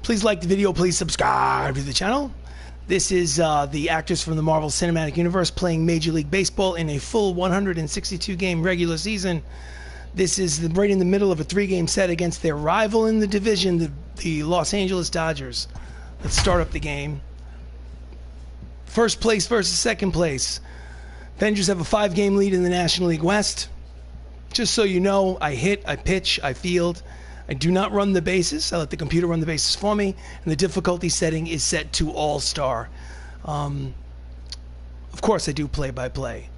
Please like the video. Please subscribe to the channel. This is the actors from the Marvel Cinematic Universe playing Major League Baseball in a full 162-game regular season. This is right in the middle of a 3-game set against their rival in the division, the Los Angeles Dodgers. Let's start up the game. First place versus second place. Avengers have a 5-game lead in the National League West. Just so you know, I hit, I pitch, I field. I do not run the bases. I let the computer run the bases for me, and the difficulty setting is set to All-Star. Of course, I do play-by-play.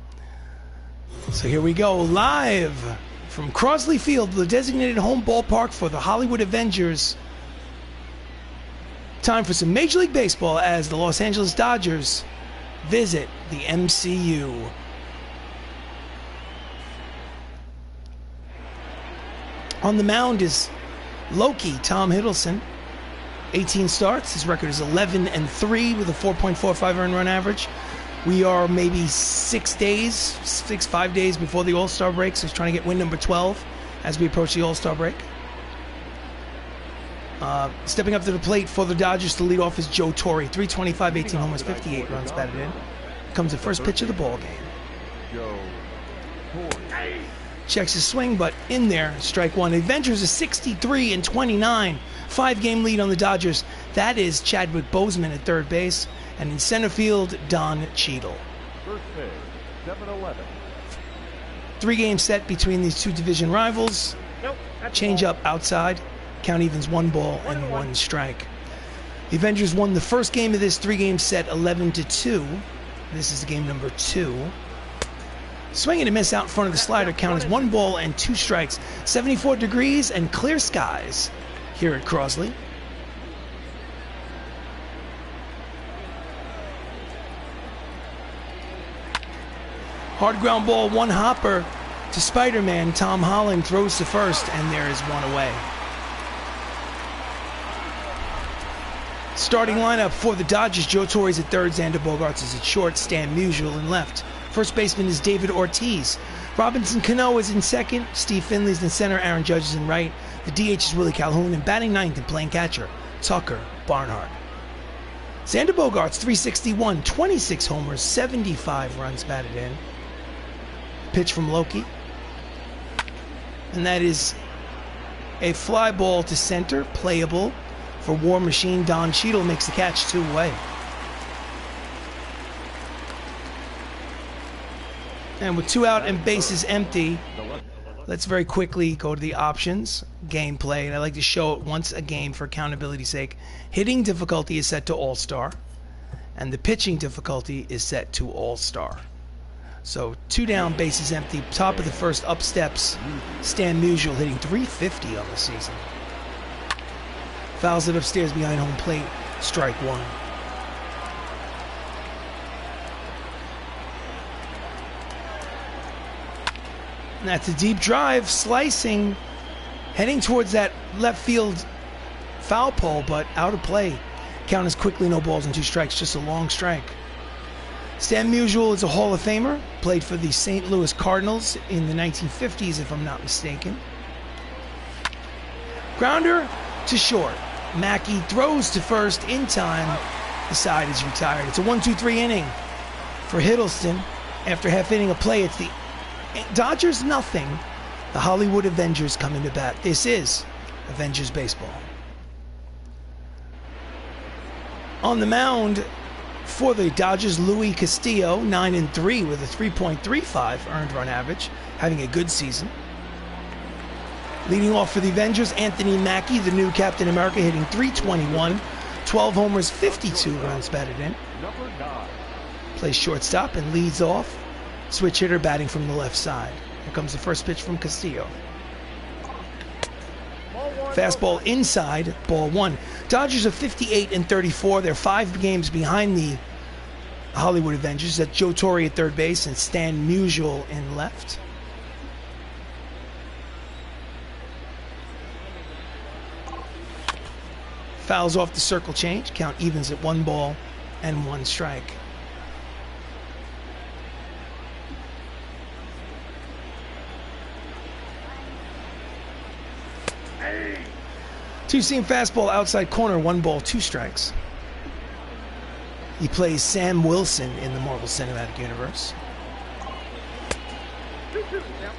So here we go, live from Crosley Field, the designated home ballpark for the Hollywood Avengers. Time for some Major League Baseball as the Los Angeles Dodgers visit the MCU. On the mound is Loki, Tom Hiddleston. 18 starts. His record is 11-3 with a 4.45 earned run average. We are maybe 5 days before the All-Star break, so he's trying to get win number 12 as we approach the All-Star break. Stepping up to the plate for the Dodgers to lead off is Joe Torre. 325, 18 homers, 58 runs batted in. Comes the first pitch of the ball game. Checks his swing, but in there, strike one. Avengers is 63-29. 5-game lead on the Dodgers. That is Chadwick Boseman at third base. And in center field, Don Cheadle. First pitch, 7-11. 3-game set between these two division rivals. Change up outside. Count evens 1 ball and 1 strike. The Avengers won the first game of this 3-game set 11-2. This is game number 2. Swing and a miss out in front of the slider. Count is 1 ball and 2 strikes. 74 degrees and clear skies here at Crosley. Hard ground ball, 1 hopper to Spider-Man. Tom Holland throws to first, and there is 1 away. Starting lineup for the Dodgers: Joe Torre is at third, Xander Bogaerts is at short, Stan Musial in left. First baseman is David Ortiz. Robinson Cano is in second, Steve Finley's in center, Aaron Judge is in right. The DH is Willie Calhoun, and batting ninth and playing catcher, Tucker Barnhart. Xander Bogaerts, 361, 26 homers, 75 runs batted in. Pitch from Loki. And that is a fly ball to center, playable for War Machine. Don Cheadle makes the catch, 2 away. And with 2 out and bases empty, let's very quickly go to the options, gameplay, and I like to show it once a game for accountability's sake. Hitting difficulty is set to All-Star, and the pitching difficulty is set to All-Star. So 2 down, bases empty, top of the first, up steps Stan Musial, hitting .350 on the season. Fouls it upstairs behind home plate, strike 1. And that's a deep drive, slicing, heading towards that left field foul pole, but out of play. Count is quickly, no balls and 2 strikes, just a long strike. Stan Musial is a Hall of Famer, played for the St. Louis Cardinals in the 1950s, if I'm not mistaken. Grounder to short. Mackie throws to first in time. The side is retired. It's a 1-2-3 inning for Hiddleston. After half inning of play, it's the Dodgers nothing. The Hollywood Avengers come into bat. This is Avengers baseball. On the mound for the Dodgers, Luis Castillo, 9-3 with a 3.35 earned run average, having a good season. Leading off for the Avengers, Anthony Mackie, the new Captain America, hitting .321, 12 homers, 52 runs batted in. Plays shortstop and leads off. Switch hitter batting from the left side. Here comes the first pitch from Castillo. Fastball inside, ball 1. Dodgers are 58-34. They're 5 games behind the Hollywood Avengers. That's Joe Torre at third base and Stan Musial in left. Fouls off the circle change. Count evens at 1 ball and 1 strike. Two-seam fastball outside corner, 1 ball, 2 strikes. He plays Sam Wilson in the Marvel Cinematic Universe.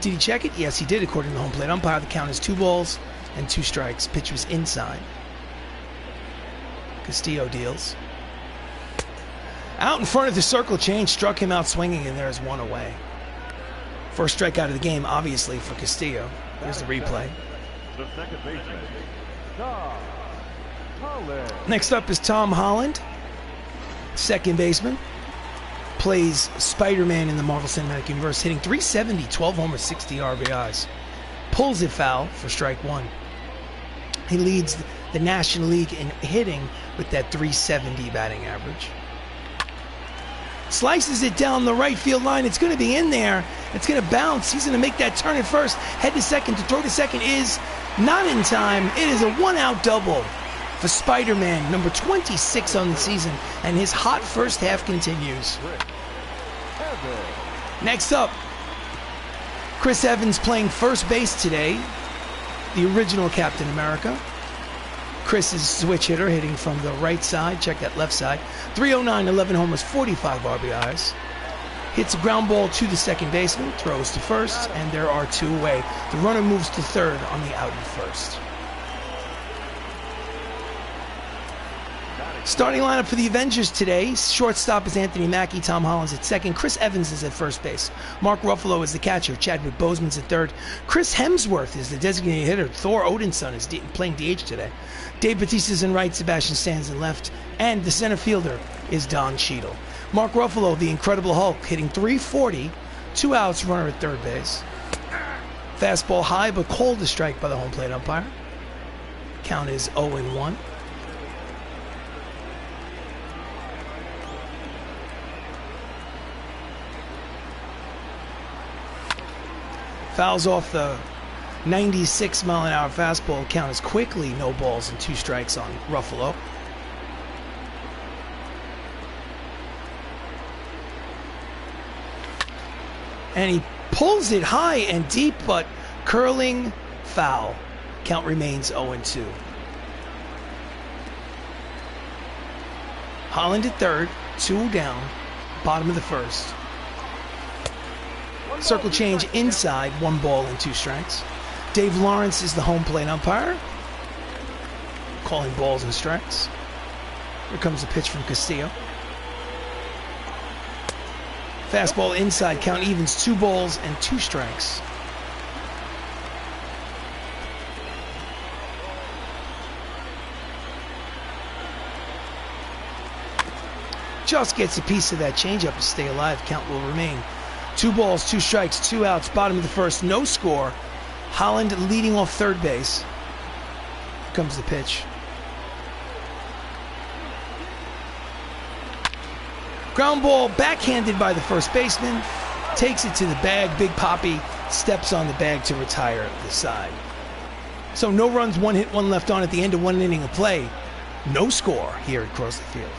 Did he check it? Yes, he did, according to the home plate umpire. The count is 2 balls and 2 strikes. Pitch was inside. Castillo deals. Out in front of the circle change, struck him out swinging, and there's 1 away. First strikeout of the game, obviously, for Castillo. There's the replay. The second baseman, Tom Holland. Next up is Tom Holland, second baseman. Plays Spider-Man in the Marvel Cinematic Universe, hitting .370, 12 homers, 60 RBIs. Pulls it foul for strike 1. He leads the National League in hitting with that .370 batting average. Slices it down the right field line. It's going to be in there. It's going to bounce. He's going to make that turn at first. Head to second. To throw to second is not in time. It is a 1-out double for Spider-Man, number 26 on the season, and his hot first half continues. Next up, Chris Evans playing first base today, the original Captain America. Chris is switch hitter, hitting from the right side. Check that left side. 309, 11 homers, 45 RBIs. Hits a ground ball to the second baseman, throws to first, and there are 2 away. The runner moves to third on the out at first. Starting lineup for the Avengers today. Shortstop is Anthony Mackie. Tom Holland's at second. Chris Evans is at first base. Mark Ruffalo is the catcher. Chadwick Boseman's at third. Chris Hemsworth is the designated hitter. Thor Odin's son is playing DH today. Dave Bautista's in right. Sebastian Stan's in left. And the center fielder is Don Cheadle. Mark Ruffalo, the Incredible Hulk, hitting .340. 2 outs, runner at third base. Fastball high, but called a strike by the home plate umpire. Count is 0-1. Fouls off the 96-mile-an-hour fastball. Count is quickly no balls and 2 strikes on Ruffalo. And he pulls it high and deep, but curling foul. Count remains 0-2. Holland at third, 2 down, bottom of the first. Circle change inside, 1 ball and 2 strikes. Dave Lawrence is the home plate umpire, calling balls and strikes. Here comes the pitch from Castillo. Fastball inside, count evens, 2 balls and 2 strikes. Just gets a piece of that changeup to stay alive. Count will remain 2 balls, 2 strikes, 2 outs, bottom of the first, no score. Holland leading off third base. Here comes the pitch. Ground ball backhanded by the first baseman. Takes it to the bag. Big Poppy steps on the bag to retire the side. So no runs, 1 hit, 1 left on at the end of 1 inning of play. No score here at Crosley Field.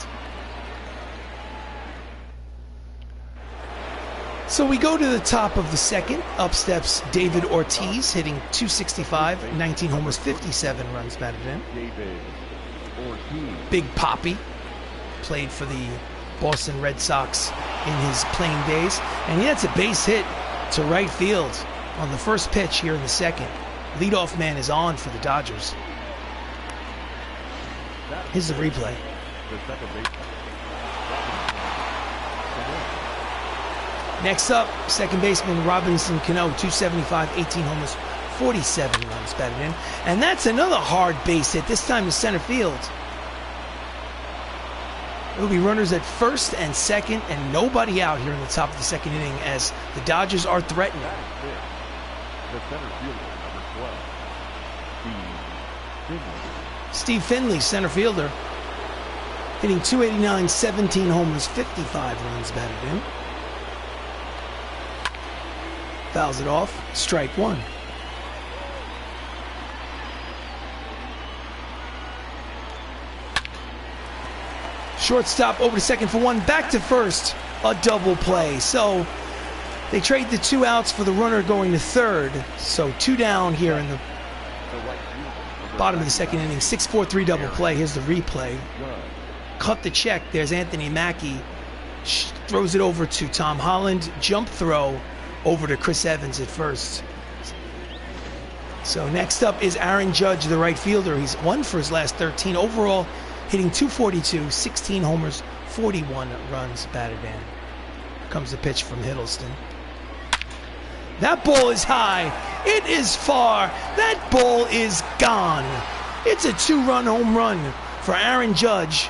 So we go to the top of the second. Up steps David Ortiz, hitting .265, 19 homers, 57 runs batted in. David Ortiz. Big Poppy played for the Boston Red Sox in his playing days. And he hits a base hit to right field on the first pitch here in the second. Leadoff man is on for the Dodgers. Here's the replay. The second baseman. Next up, second baseman Robinson Cano, 275, 18 homers, 47 runs batted in. And that's another hard base hit, this time to center field. There will be runners at first and second and nobody out here in the top of the second inning as the Dodgers are threatening. The center fielder, number 12, Steve Finley, center fielder, hitting .289, 17 homers, 55 runs batted in. Fouls it off, strike 1. Shortstop over to second for 1, back to first, a double play. So they trade the 2 outs for the runner going to third. So 2 down here in the right fielder, number Bottom of the second inning, 6-4-3 double play. Here's the replay. Cut the check. There's Anthony Mackie. Throws it over to Tom Holland. Jump throw over to Chris Evans at first. So next up is Aaron Judge, the right fielder. He's 1 for his last 13. Overall, hitting .242, 16 homers, 41 runs batted in. Here comes the pitch from Hiddleston. That ball is high. It is far. That ball is gone. It's a 2-run home run for Aaron Judge.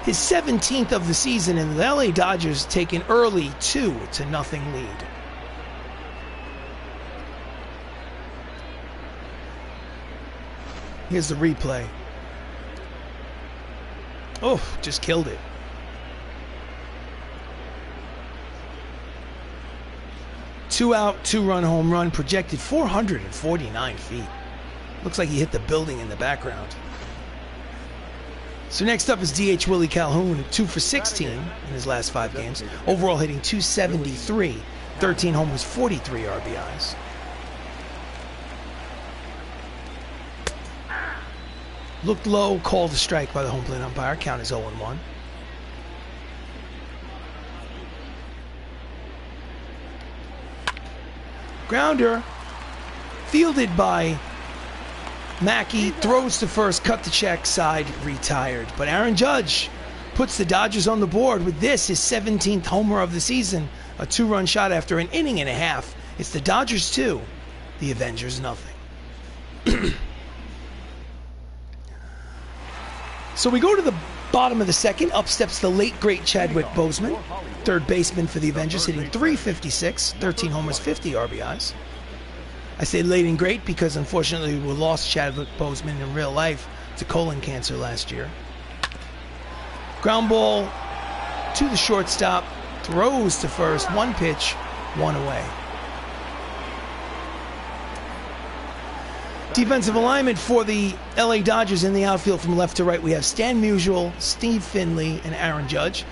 His 17th of the season, and the LA Dodgers take an early 2-0 lead. Here's the replay. Oh, just killed it. Two-out, 2-run home run, projected 449 feet. Looks like he hit the building in the background. So next up is DH Willie Calhoun, 2 for 16 in his last 5 games. Overall hitting .273, 13 homers, 43 RBIs. Looked low, called a strike by the home plate umpire. Count is 0-1. Grounder, fielded by Mackie, throws to first, cut the check, side, retired. But Aaron Judge puts the Dodgers on the board with this, his 17th homer of the season. A 2-run shot after an inning and a half. It's the Dodgers 2, the Avengers nothing. So we go to the bottom of the second. Up steps the late, great Chadwick Boseman, third baseman for the Avengers, hitting .356, 13 homers, 50 RBIs. I say late and great because unfortunately we lost Chadwick Boseman in real life to colon cancer last year. Ground ball to the shortstop, throws to first, 1 pitch, 1 away. Defensive alignment for the LA Dodgers in the outfield from left to right. We have Stan Musial, Steve Finley, and Aaron Judge.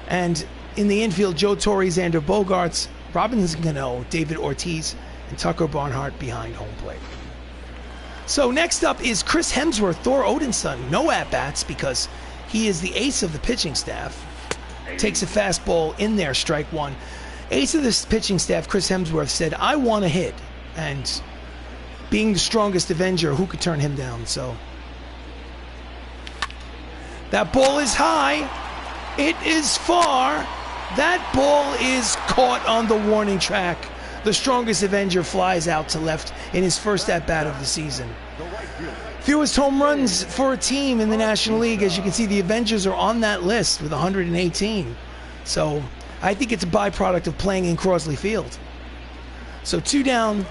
And in the infield, Joe Torre, Xander Bogaerts, Robinson Cano, David Ortiz, and Tucker Barnhart behind home plate. So next up is Chris Hemsworth, Thor Odin's son. No at-bats because he is the ace of the pitching staff. Takes a fastball in there, strike 1. Ace of the pitching staff, Chris Hemsworth, said, I want to hit. And being the strongest Avenger, who could turn him down? So that ball is high. It is far. That ball is caught on the warning track. The strongest Avenger flies out to left in his first at-bat of the season. Fewest home runs for a team in the National League. As you can see, the Avengers are on that list with 118. So I think it's a byproduct of playing in Crosley Field. So 2 down.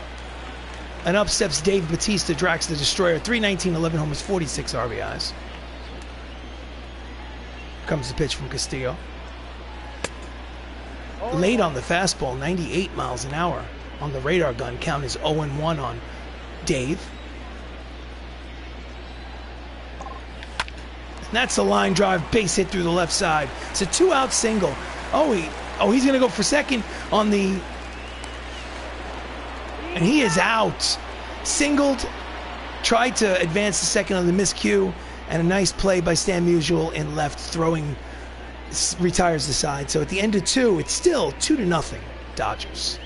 And up steps Dave Bautista, Drax the Destroyer, 319, 11 homers, 46 RBIs. Comes the pitch from Castillo. Late on the fastball, 98 miles an hour on the radar gun. Count is 0-1 on Dave. And that's a line drive, base hit through the left side. It's a 2-out single. He's going to go for second on the... And he is out. Singled, tried to advance the second on the miscue, and a nice play by Stan Musial in left, throwing, retires the side. So at the end of 2, it's still 2-0 Dodgers.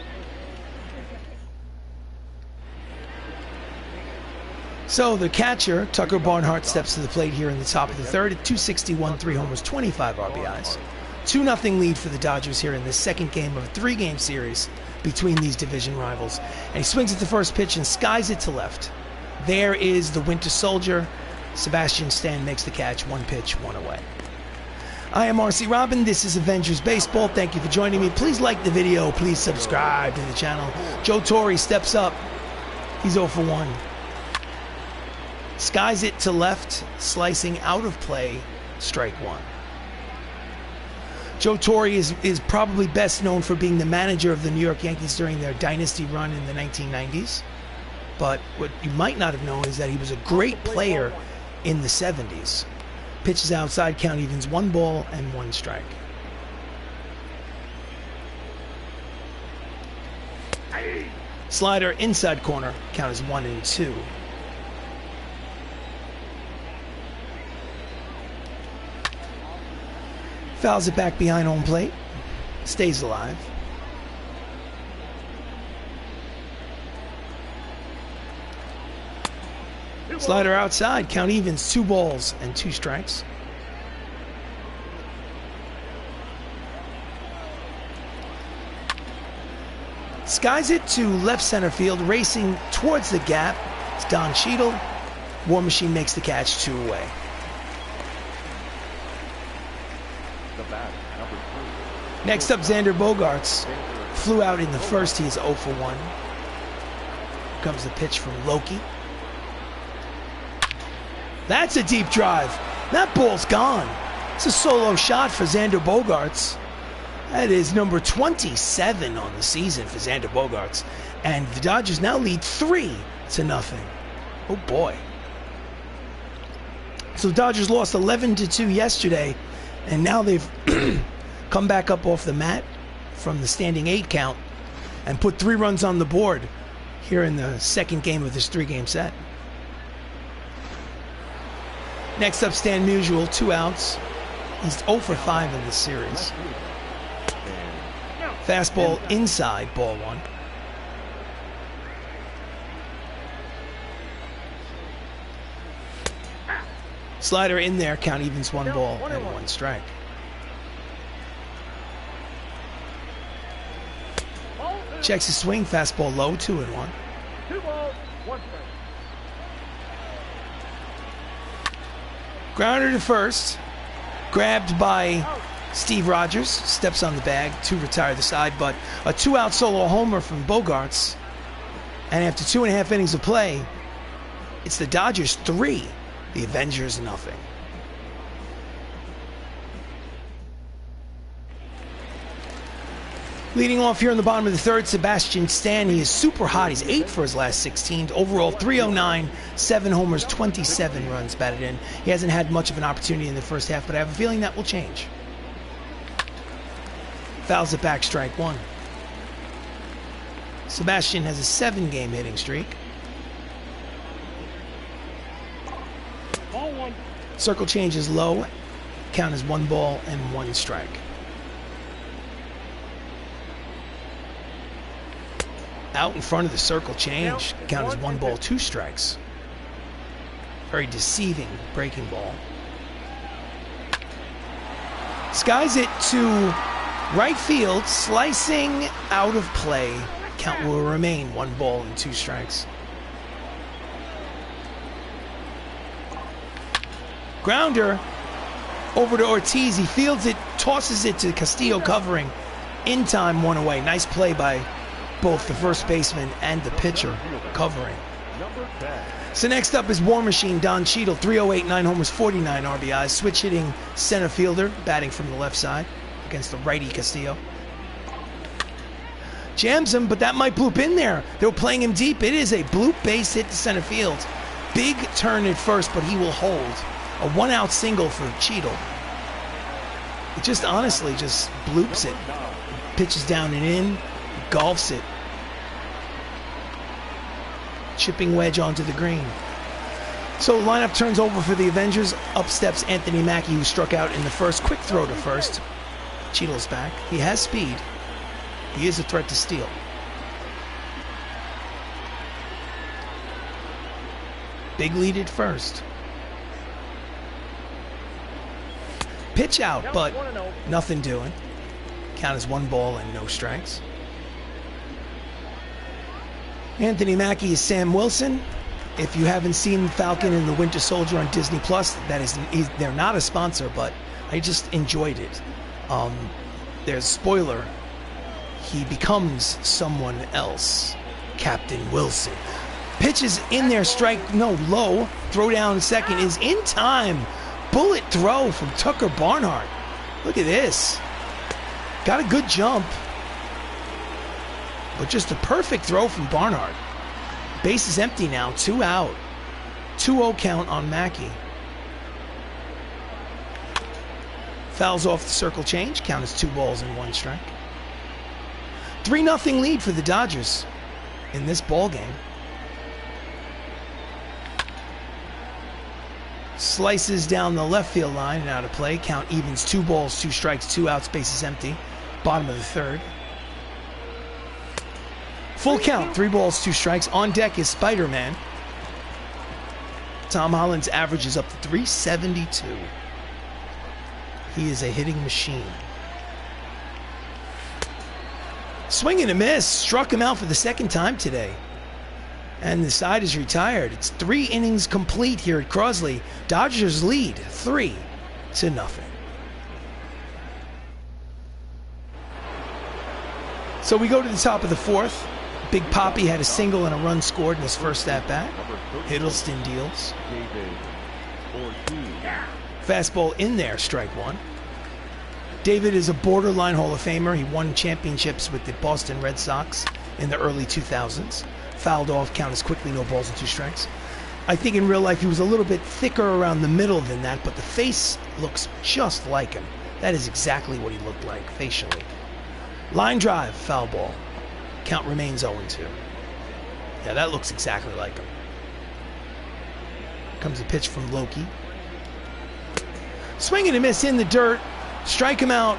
So the catcher, Tucker Barnhart, steps to the plate here in the top of the third at .261, 3 homers, 25 RBIs. 2-0 lead for the Dodgers here in the second game of a 3-game series between these division rivals. And he swings at the first pitch and skies it to left. There is the Winter Soldier. Sebastian Stan makes the catch, 1 pitch, 1 away. I am RC Robbin. This is Avengers Baseball. Thank you for joining me. Please like the video. Please subscribe to the channel. Joe Torre steps up. He's 0 for 1. Skies it to left, slicing out of play, strike 1. Joe Torre is probably best known for being the manager of the New York Yankees during their dynasty run in the 1990s. But what you might not have known is that he was a great player in the 70s. Pitches outside, count evens 1 ball and 1 strike. Slider inside corner, count is 1-2. Fouls it back behind home plate. Stays alive. Slider outside. Count evens. 2 balls and 2 strikes. Skies it to left center field. Racing towards the gap. It's Don Cheadle. War Machine makes the catch. 2 away. The bat, number 3. Next up, Xander Bogaerts. Flew out in the first. He is 0 for 1. Comes the pitch from Loki. That's a deep drive. That ball's gone. It's a solo shot for Xander Bogaerts. That is number 27 on the season for Xander Bogaerts. And the Dodgers now lead 3-0. Oh boy. So the Dodgers lost 11-2 yesterday, and now they've come back up off the mat from the standing 8 count and put 3 runs on the board here in the second game of this 3-game set. Next up, Stan Musial, 2 outs. He's 0 for 5 in this series. Fastball inside, ball 1. Slider in there, count evens, 1 ball and 1 strike. Checks his swing, fastball low, 2-1. 2 balls, 1 strike. Grounder to first, grabbed by Steve Rogers, steps on the bag to retire the side, but a 2-out solo homer from Bogaerts. And after 2.5 innings of play, it's the Dodgers 3, the Avengers 0. Leading off here in the bottom of the third, Sebastian Stan. He is super hot. He's 8 for his last 16. Overall, 309, 7 homers, 27 runs batted in. He hasn't had much of an opportunity in the first half, but I have a feeling that will change. Fouls it back, strike 1. Sebastian has a 7-game hitting streak. Ball 1. Circle change is low. Count is 1 ball and 1 strike. Out in front of the circle change. Count is 1 ball, 2 strikes. Very deceiving breaking ball. Skies it to right field, slicing out of play. Count will remain 1 ball and 2 strikes. Grounder over to Ortiz. He fields it, tosses it to Castillo covering. In time, 1 away. Nice play by both the first baseman and the pitcher covering. Number 10. So next up is War Machine Don Cheadle, 308, 9 homers, 49 RBIs. Switch hitting center fielder, batting from the left side against the righty Castillo. Jams him, but that might bloop in there. They were playing him deep. It is a bloop base hit to center field. Big turn at first, but he will hold. A 1-out single for Cheadle. It just honestly just bloops it. Pitches down and in, golfs it. Chipping wedge onto the green. So lineup turns over for the Avengers. Up steps Anthony Mackie, who struck out in the first. Quick throw to first. Cheadle's back. He has speed. He is a threat to steal. Big lead at first. Pitch out, but nothing doing. Count is 1 ball and no strikes. Anthony Mackie is Sam Wilson. If you haven't seen Falcon and the Winter Soldier on Disney Plus, they're not a sponsor, but I just enjoyed it. There's a spoiler. He becomes someone else. Captain Wilson. Pitches in there, strike, no, low. Throw down second is in time. Bullet throw from Tucker Barnhart. Look at this. Got a good jump. But just a perfect throw from Barnhart. Base is empty now, 2 out. 2-0 count on Mackie. Fouls off the circle change. Count is 2 balls and 1 strike. 3-0 lead for the Dodgers in this ball game. Slices down the left field line and out of play. Count evens, 2 balls, 2 strikes, 2 outs, bases empty. Bottom of the third. Full count, 3 balls, 2 strikes. On deck is Spider-Man. Tom Holland's average is up to 372. He is a hitting machine. Swing and a miss. Struck him out for the second time today. And the side is retired. It's 3 innings complete here at Crosley. Dodgers lead 3-0. So we go to the top of the fourth. Big Poppy had a single and a run scored in his first at-bat. Hiddleston deals. Fastball in there, strike 1. David is a borderline Hall of Famer. He won championships with the Boston Red Sox in the early 2000s. Fouled off, count as quickly, no balls and 2 strikes. I think in real life he was a little bit thicker around the middle than that, but the face looks just like him. That is exactly what he looked like facially. Line drive, foul ball. Count remains 0-2. Yeah, that looks exactly like him. Comes a pitch from Loki. Swing and a miss in the dirt. Strike him out,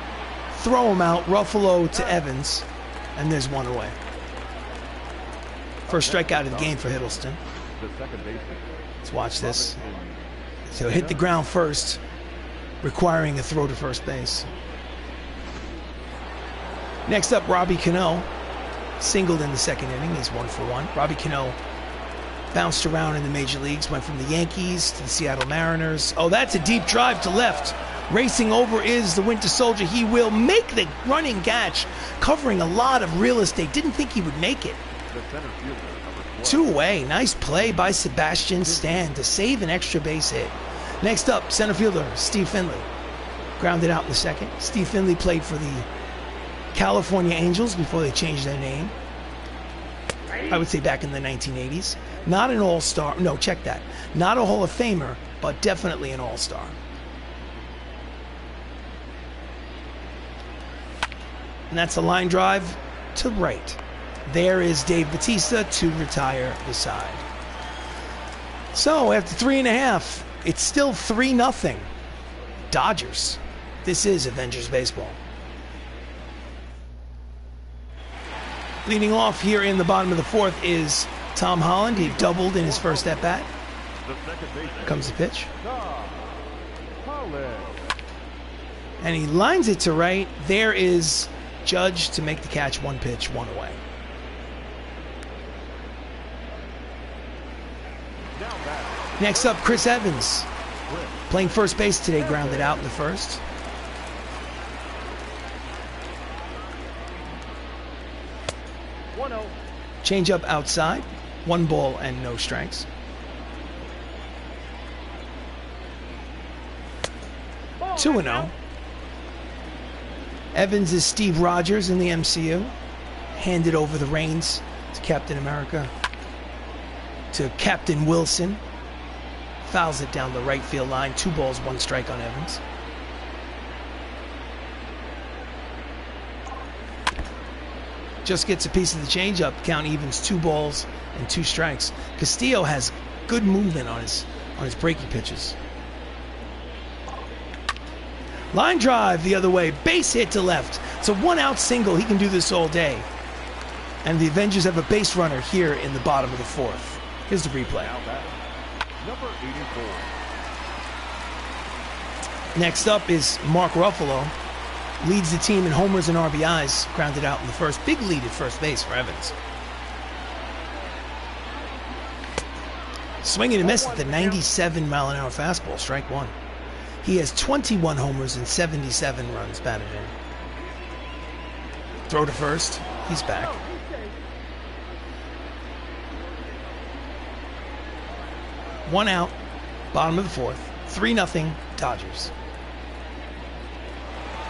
throw him out. Ruffalo to Evans, and there's 1 away. First strikeout of the game for Hiddleston. Let's watch this. So hit the ground first, requiring a throw to first base. Next up, Robbie Cano. Singled in the second inning. He's 1 for 1. Robbie Cano bounced around in the major leagues. Went from the Yankees to the Seattle Mariners. Oh, that's a deep drive to left. Racing over is the Winter Soldier. He will make the running catch, covering a lot of real estate. Didn't think he would make it. 2 away. Nice play by Sebastian Stan to save an extra base hit. Next up, center fielder Steve Finley. Grounded out in the second. Steve Finley played for the California Angels before they changed their name. I would say back in the 1980s. Not an all-star. No, check that. Not a Hall of Famer, but definitely an all-star. And that's a line drive to right. There is Dave Bautista to retire the side. So after 3.5, it's still 3-0. Dodgers. This is Avengers baseball. Leading off here in the bottom of the fourth is Tom Holland. He doubled in his first at-bat. Comes the pitch. And he lines it to right. There is Judge to make the catch. 1 pitch, 1 away. Next up, Chris Evans. Playing first base today, grounded out in the first. Change up outside. 1 ball and no strikes. 2-0. Evans is Steve Rogers in the MCU. Handed over the reins to Captain America. To Captain Wilson. Fouls it down the right field line. 2 balls, 1 strike on Evans. Just gets a piece of the changeup. Count evens, 2 balls and 2 strikes. Castillo has good movement on his breaking pitches. Line drive the other way. Base hit to left. It's a 1-out single. He can do this all day. And the Avengers have a base runner here in the bottom of the fourth. Here's the replay. Number 84. Next up is Mark Ruffalo. Leads the team in homers and RBIs. Grounded out in the first. Big lead at first base for Evans. Swinging and miss at the 97-mile-an-hour fastball. Strike 1. He has 21 homers and 77 runs batted in. Throw to first. He's back. One out. Bottom of the fourth. 3-0 Dodgers.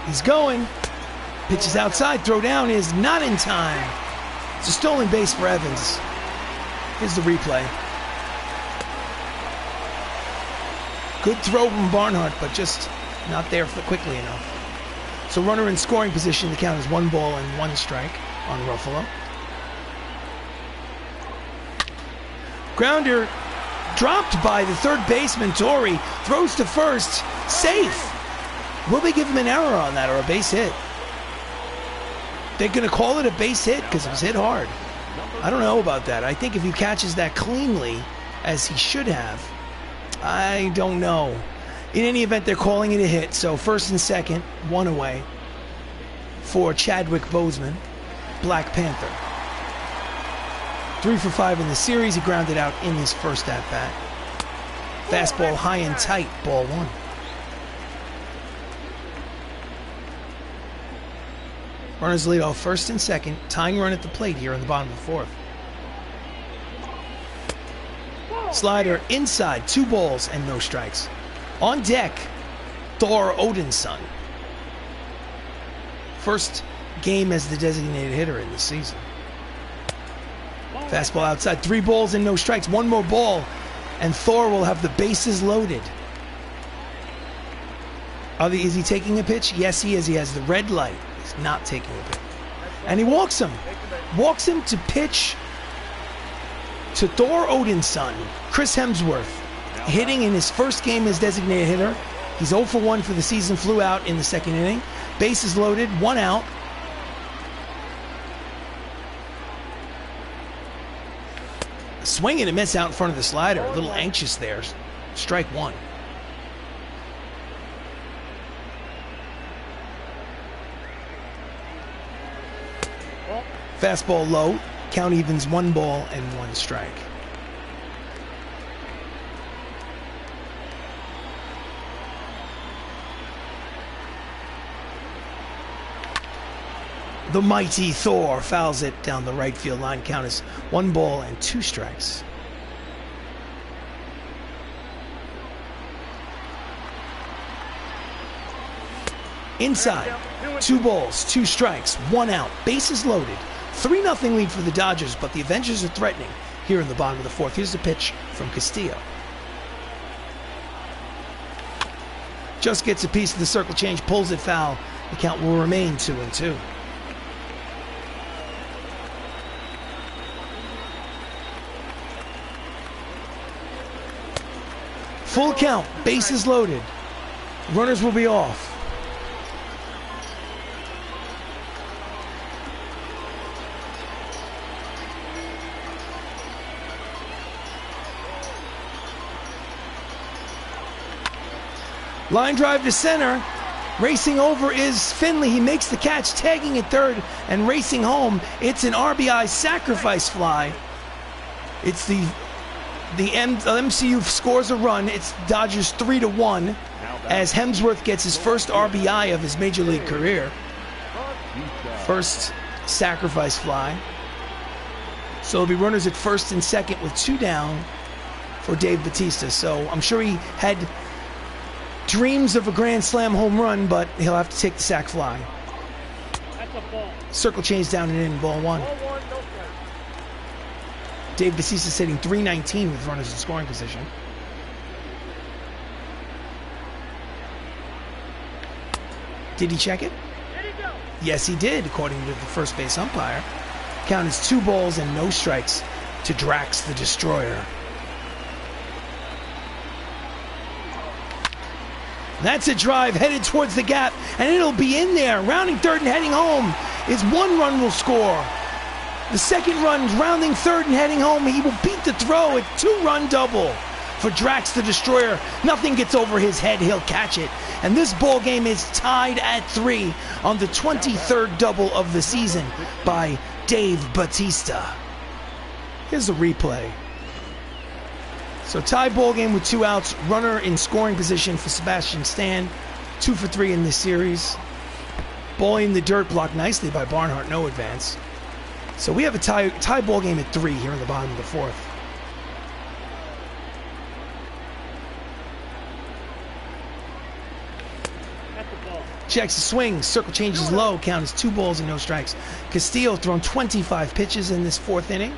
He's going. Pitches outside. Throw down is not in time. It's a stolen base for Evans. Here's the replay. Good throw from Barnhart, but just not there quickly enough. So runner in scoring position. The count is 1 ball and 1 strike on Ruffalo. Grounder dropped by the third baseman, Torrey. Throws to first. Safe. Will they give him an error on that or a base hit? They're going to call it a base hit because it was hit hard. I don't know about that. I think if he catches that cleanly, as he should have, I don't know. In any event, they're calling it a hit. So first and second, one away for Chadwick Boseman, Black Panther. 3 for 5 in the series. He grounded out in his first at-bat. Fastball high and tight, ball 1. Runners lead off first and second. Tying run at the plate here in the bottom of the fourth. Slider inside, 2 balls and no strikes. On deck, Thor Odinson. First game as the designated hitter in this season. Fastball outside, 3 balls and no strikes. 1 more ball, and Thor will have the bases loaded. Is he taking a pitch? Yes, he is. He has the red light. He's not taking a pitch. And he walks him. Walks him to pitch to Thor Odinson. Chris Hemsworth hitting in his first game as designated hitter. He's 0 for 1 for the season. Flew out in the second inning. Bases loaded. 1 out. Swing and a miss out in front of the slider. A little anxious there. Strike 1. Fastball low. Count evens 1 ball and 1 strike. The mighty Thor fouls it down the right field line. Count is 1 ball and 2 strikes. Inside, 2 balls, 2 strikes, 1 out. Bases loaded. 3-0 lead for the Dodgers, but the Avengers are threatening here in the bottom of the fourth. Here's the pitch from Castillo. Just gets a piece of the circle change, pulls it foul. The count will remain 2-2. Full count, bases loaded. Runners will be off. Line drive to center. Racing over is Finley. He makes the catch, tagging at third and racing home. It's an RBI sacrifice fly. It's the MCU scores a run. It's Dodgers 3-1 as Hemsworth gets his first RBI of his major league career. First sacrifice fly. So it'll be runners at first and second with 2 down for Dave Bautista. So I'm sure he had dreams of a grand slam home run, but he'll have to take the sac fly. That's a ball. Circle change down and in, ball 1. Ball 1, no strike. Dave Bautista sitting 319 with runners in scoring position. Did he check it? There you go. Yes, he did, according to the first base umpire. Count is 2 balls and no strikes to Drax the Destroyer. That's a drive headed towards the gap, and it'll be in there. Rounding third and heading home is 1 run will score. The second run rounding third and heading home. He will beat the throw. A 2-run double for Drax the Destroyer. Nothing gets over his head. He'll catch it. And this ball game is tied at 3 on the 23rd double of the season by Dave Bautista. Here's the replay. So tie ball game with 2 outs. Runner in scoring position for Sebastian Stan. 2 for 3 in this series. Ball in the dirt, blocked nicely by Barnhart. No advance. So we have a tie ball game at 3 here in the bottom of the fourth. That's a ball. Checks the swing. Circle changes low. Count is 2 balls and no strikes. Castillo thrown 25 pitches in this 4th inning.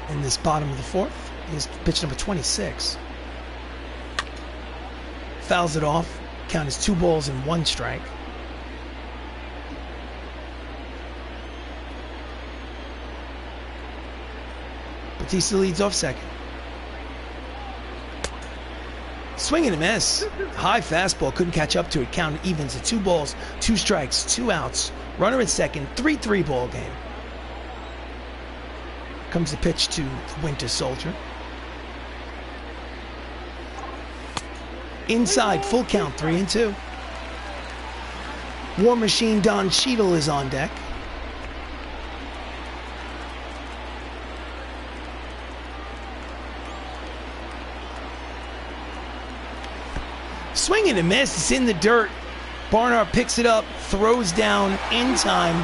In this bottom of the 4th. He's pitch number 26. Fouls it off. Count is 2 balls and 1 strike. Bautista leads off second. Swing and a miss. High fastball, couldn't catch up to it. Count evens at 2 balls, 2 strikes, 2 outs. Runner at second, 3-3 ball game. Comes the pitch to the Winter Soldier. Inside, full count, 3-2. War Machine Don Cheadle is on deck. Swing and a miss. It's in the dirt. Barnhart picks it up, throws down in time.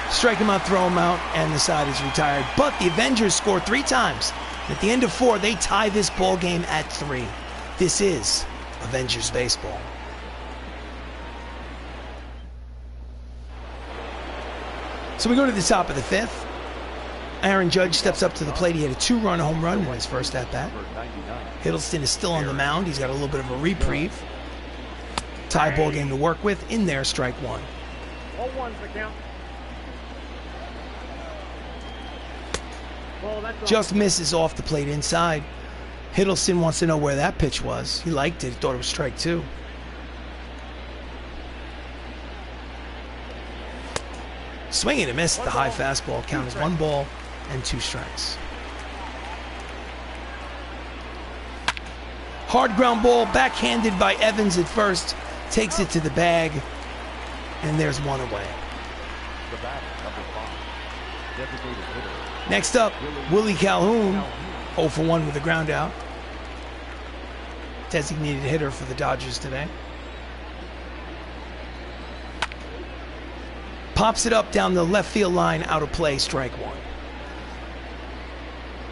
Strike him out, throw him out, and the side is retired. But the Avengers score 3 times. At the end of 4, they tie this ball game at 3. This is Avengers baseball. So we go to the top of the 5th. Aaron Judge steps up to the plate. He had a 2-run home run in his first at-bat. Hiddleston is still on the mound. He's got a little bit of a reprieve. Tie ball game to work with. In there, strike 1. 0-1's the count. Ball, that's all. Just misses off the plate inside. Hiddleston wants to know where that pitch was. He liked it. He thought it was strike 2. Swing and a miss. The high fastball. Count as 1 ball and 2 strikes. Hard ground ball, backhanded by Evans at first. Takes it to the bag, and there's 1 away. The batter, number 5. Designated hitter. Next up, Willie Calhoun, 0 for 1 with a ground out. Designated hitter for the Dodgers today. Pops it up down the left field line, out of play, strike 1.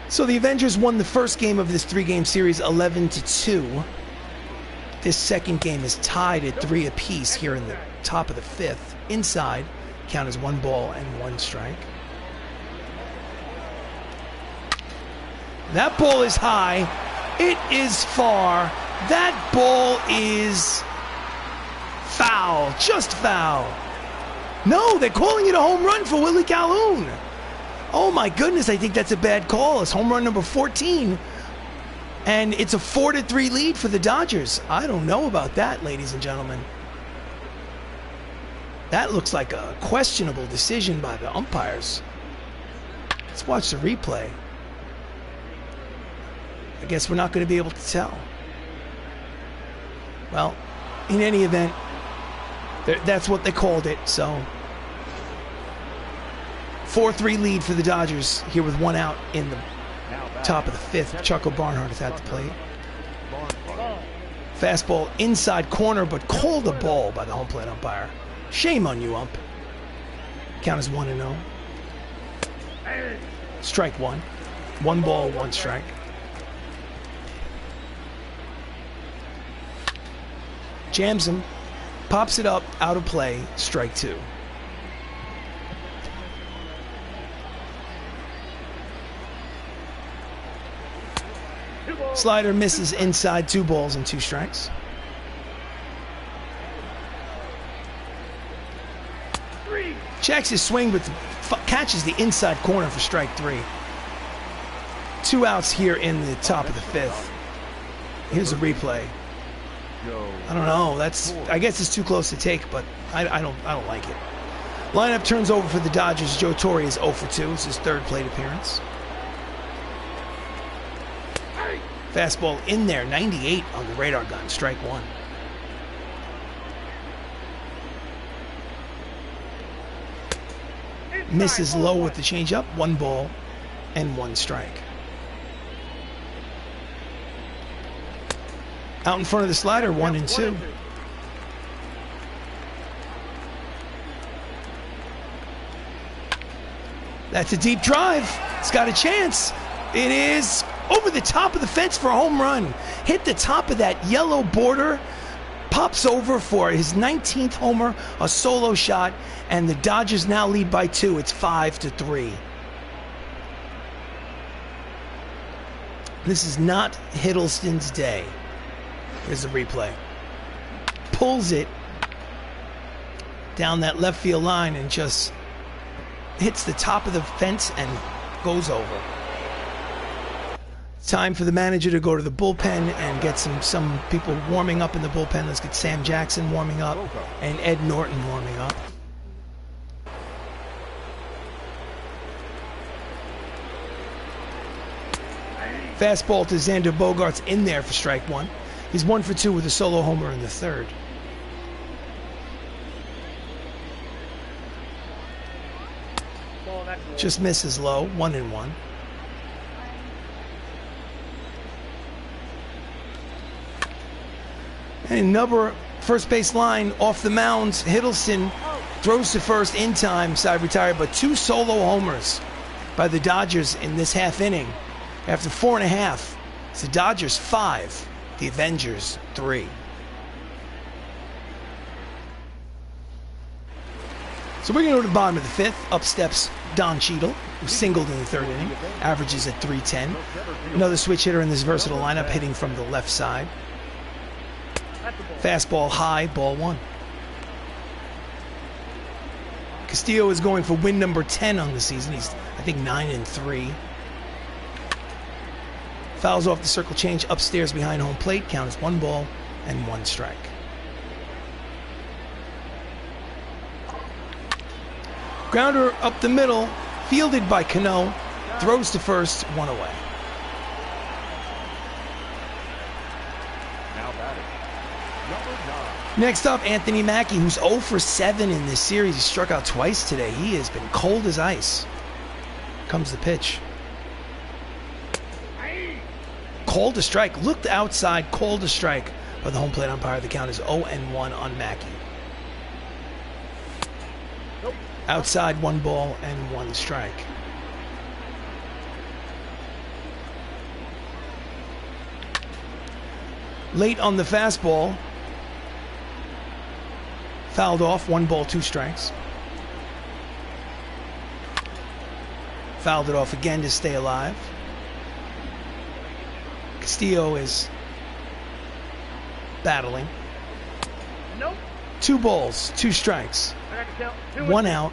So the Avengers won the first game of this 3-game series 11-2. This second game is tied at 3 apiece here in the top of the 5th. Inside, count as 1 ball and 1 strike. That ball is high. It is far. That ball is foul. Just foul. No, they're calling it a home run for Willie Calhoun. Oh my goodness, I think that's a bad call. It's home run number 14. And it's a 4-3 lead for the Dodgers. I don't know about that, ladies and gentlemen. That looks like a questionable decision by the umpires. Let's watch the replay. I guess we're not going to be able to tell. Well, in any event, that's what they called it, so 4-3 lead for the Dodgers here with 1 out in the top of the 5th. Chucko Barnhart is at the plate. Fastball inside corner, but called a ball by the home plate umpire. Shame on you, ump. Count is 1-0. Strike 1. 1 ball, 1 strike. Jams him. Pops it up, out of play, strike 2. Slider misses inside, 2 balls and 2 strikes. Checks his swing, but catches the inside corner for strike 3. 2 outs here in the top of the 5th. Here's a replay. I don't know. I guess it's too close to take, but I don't like it. Lineup turns over for the Dodgers. Joe Torre is 0 for 2. It's his 3rd plate appearance. Fastball in there, 98 on the radar gun, strike 1. Misses low with the changeup, 1 ball and 1 strike. Out in front of the slider, 1-2. That's a deep drive. It's got a chance. It is over the top of the fence for a home run. Hit the top of that yellow border. Pops over for his 19th homer, a solo shot, and the Dodgers now lead by 2. It's 5-3. This is not Hiddleston's day. Here's the replay. Pulls it down that left field line and just hits the top of the fence and goes over. Time for the manager to go to the bullpen and get some people warming up in the bullpen. Let's get Sam Jackson warming up and Ed Norton warming up. Fastball to Xander Bogaerts in there for strike one. He's 1 for 2 with a solo homer in the third. Just misses low, 1-1. And another first base line off the mound. Hiddleston throws to first in time, side retired, but 2 solo homers by the Dodgers in this half inning. After 4.5, it's the Dodgers 5, the Avengers 3. So we're going to go to the bottom of the fifth. Up steps Don Cheadle, who singled in the third inning, averages at .310. Another switch hitter in this versatile lineup, hitting from the left side. Fastball high, ball 1. Castillo is going for win number 10 on the season. He's, I think, 9-3. Fouls off the circle change upstairs behind home plate. Count as 1 ball and 1 strike. Grounder up the middle, fielded by Cano. Throws to first, 1 away. Next up, Anthony Mackie, who's 0 for 7 in this series. He struck out twice today. He has been cold as ice. Comes the pitch. Called a strike. Looked outside, called a strike by the home plate umpire. The count is 0-1 on Mackie. Outside, 1 ball and 1 strike. Late on the fastball. Fouled off, 1 ball, 2 strikes. Fouled it off again to stay alive. Castillo is battling. Nope. 2 balls, 2 strikes. 1 out.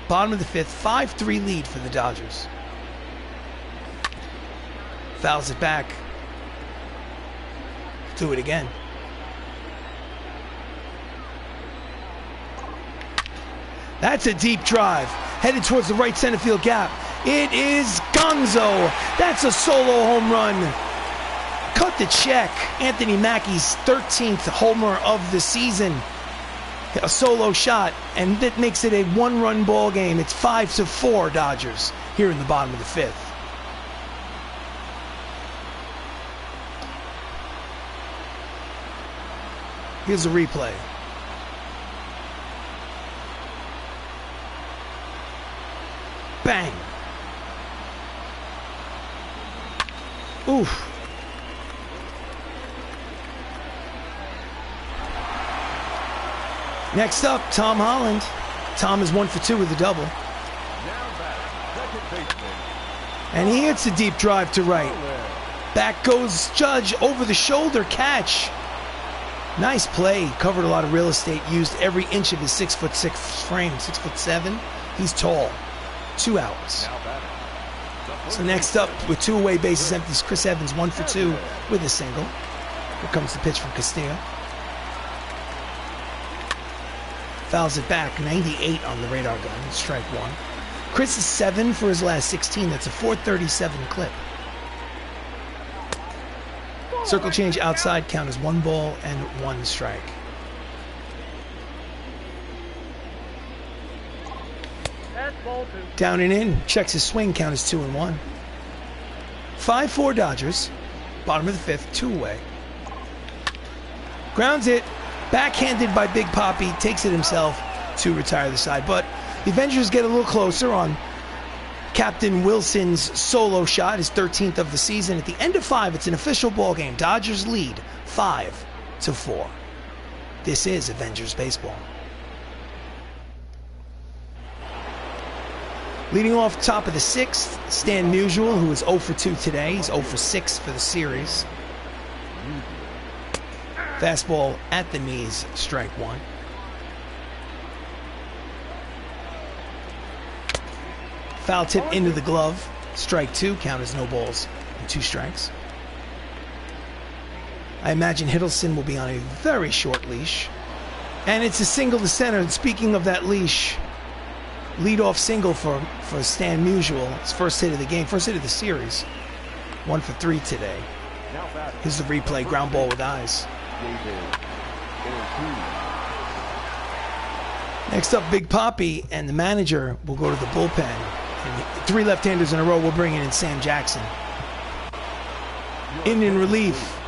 Bottom of the fifth, 5-3 lead for the Dodgers. Fouls it back. Do it again. That's a deep drive, headed towards the right center field gap. It is Gonzo. That's a solo home run. Cut the check. Anthony Mackie's 13th homer of the season. A solo shot, and that makes it a 1-run ball game. It's 5-4 Dodgers here in the bottom of the fifth. Here's a replay. Bang. Oof. Next up, Tom Holland. Tom is 1 for 2 with a double. And he hits a deep drive to right. Back goes Judge, over the shoulder catch. Nice play. Covered a lot of real estate. Used every inch of his 6'6" frame. 6'7". He's tall. 2 outs. So next up, with 2 away bases empty, Chris Evans 1 for 2 with a single. Here comes the pitch from Castillo. Fouls it back, 98 on the radar gun, strike 1. Chris is 7 for his last 16. That's a .437 clip. Circle change outside, count as 1 ball and 1 strike. Down and in, checks his swing, count as 2-1. 5-4 Dodgers, bottom of the fifth, 2 away. Grounds it, backhanded by Big Papi, takes it himself to retire the side. But the Avengers get a little closer on Captain Wilson's solo shot, his 13th of the season. At the end of 5, it's an official ball game. Dodgers lead 5-4. This is Avengers baseball. Leading off top of the 6th, Stan Musial, who is 0 for 2 today. He's 0 for 6 for the series. Fastball at the knees, strike 1. Foul tip into the glove, strike 2, count as no balls and 2 strikes. I imagine Hiddleston will be on a very short leash. And it's a single to center. And speaking of that leash, leadoff single for Stan Musial. His first hit of the game, first hit of the series. 1 for 3 today. Here's the replay, ground ball with eyes. Next up, Big Papi and the manager will go to the bullpen. And 3 left-handers in a row will bring in Sam Jackson. In relief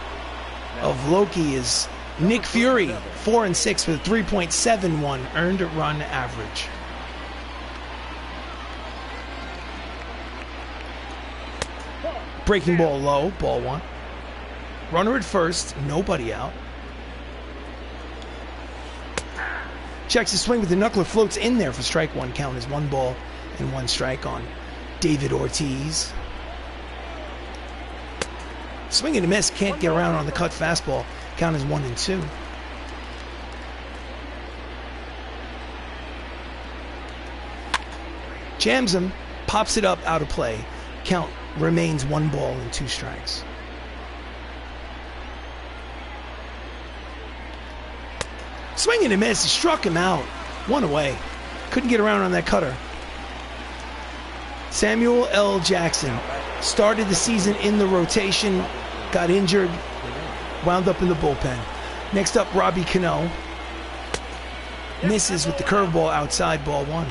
of Loki is Nick Fury, 4 and 6 with a 3.71 earned run average. Breaking ball low, ball 1. Runner at first, nobody out. Checks his swing with the knuckler, floats in there for strike 1. Count is 1 ball and 1 strike on David Ortiz. Swing and a miss, can't get around on the cut fastball. Count is 1 and 2. Jams him, pops it up, out of play. Count remains 1 ball and 2 strikes. Swing and a miss, he struck him out. 1 away. Couldn't get around on that cutter. Samuel L. Jackson started the season in the rotation, got injured, wound up in the bullpen. Next up, Robbie Cano. Misses with the curveball outside, ball 1.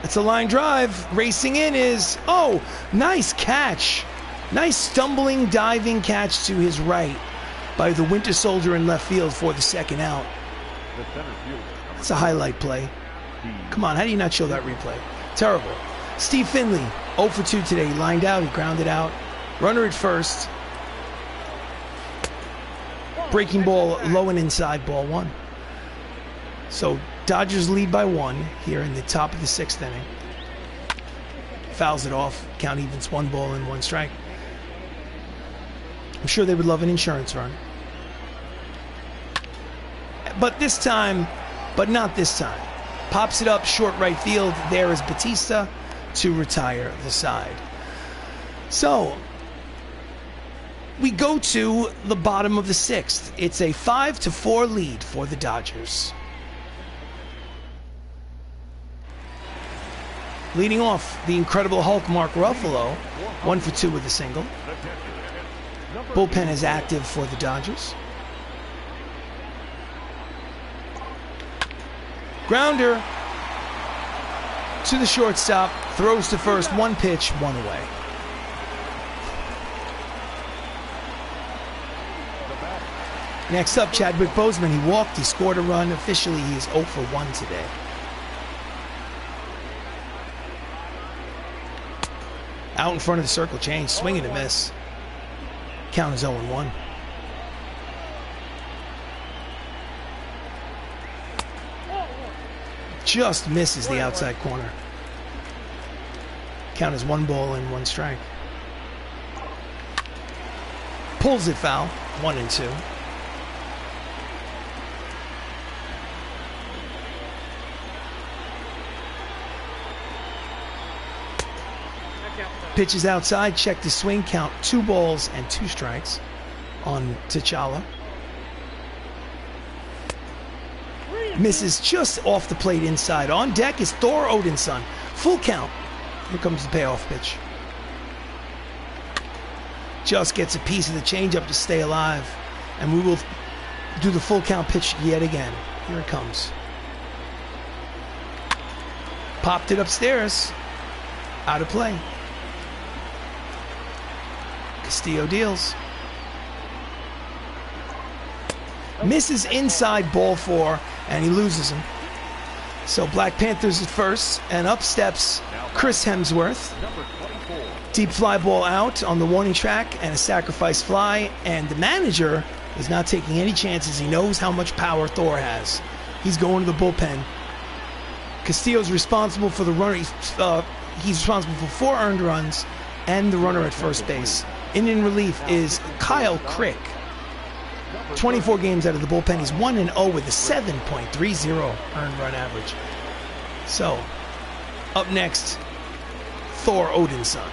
It's a line drive. Racing in is, oh, nice catch. Nice stumbling, diving catch to his right by the Winter Soldier in left field for the 2nd out. It's a highlight play. Come on, how do you not show that replay? Terrible. Steve Finley, 0 for 2 today. He lined out, he grounded out. Runner at first. Breaking ball low and inside, ball 1. So Dodgers lead by 1 here in the top of the 6th inning. Fouls it off. Count evens, 1 ball and 1 strike. I'm sure they would love an insurance run. But this time, but not this time. Pops it up short right field. There is Bautista to retire the side. So we go to the bottom of the 6th. It's a 5-4 lead for the Dodgers. Leading off, the Incredible Hulk, Mark Ruffalo, 1 for 2 with a single. Bullpen is active for the Dodgers. Grounder to the shortstop, throws to first, 1 pitch, 1 away. Next up, Chadwick Boseman. He walked, he scored a run. Officially, he is 0 for 1 today. Out in front of the circle change, swing and a miss. Count is 0-1. Just misses the outside corner. Count is 1 ball and 1 strike. Pulls it foul, 1 and 2. Pitches outside, check the swing, count 2 balls and 2 strikes on T'Challa. Misses just off the plate inside. On deck is Thor Odinson. Full count. Here comes the payoff pitch. Just gets a piece of the changeup to stay alive. And we will do the full count pitch yet again. Here it comes. Popped it upstairs. Out of play. Castillo deals. Misses inside, ball 4, and he loses him. So Black Panthers at first, and up steps Chris Hemsworth. Deep fly ball out on the warning track, and a sacrifice fly, and the manager is not taking any chances. He knows how much power Thor has. He's going to the bullpen. Castillo's responsible for the runner. He's responsible for 4 earned runs and the runner at first base. In relief is Kyle Crick. 24 games out of the bullpen. He's 1-0 with a 7.30 earned run average. So Up next, Thor, Odin's son.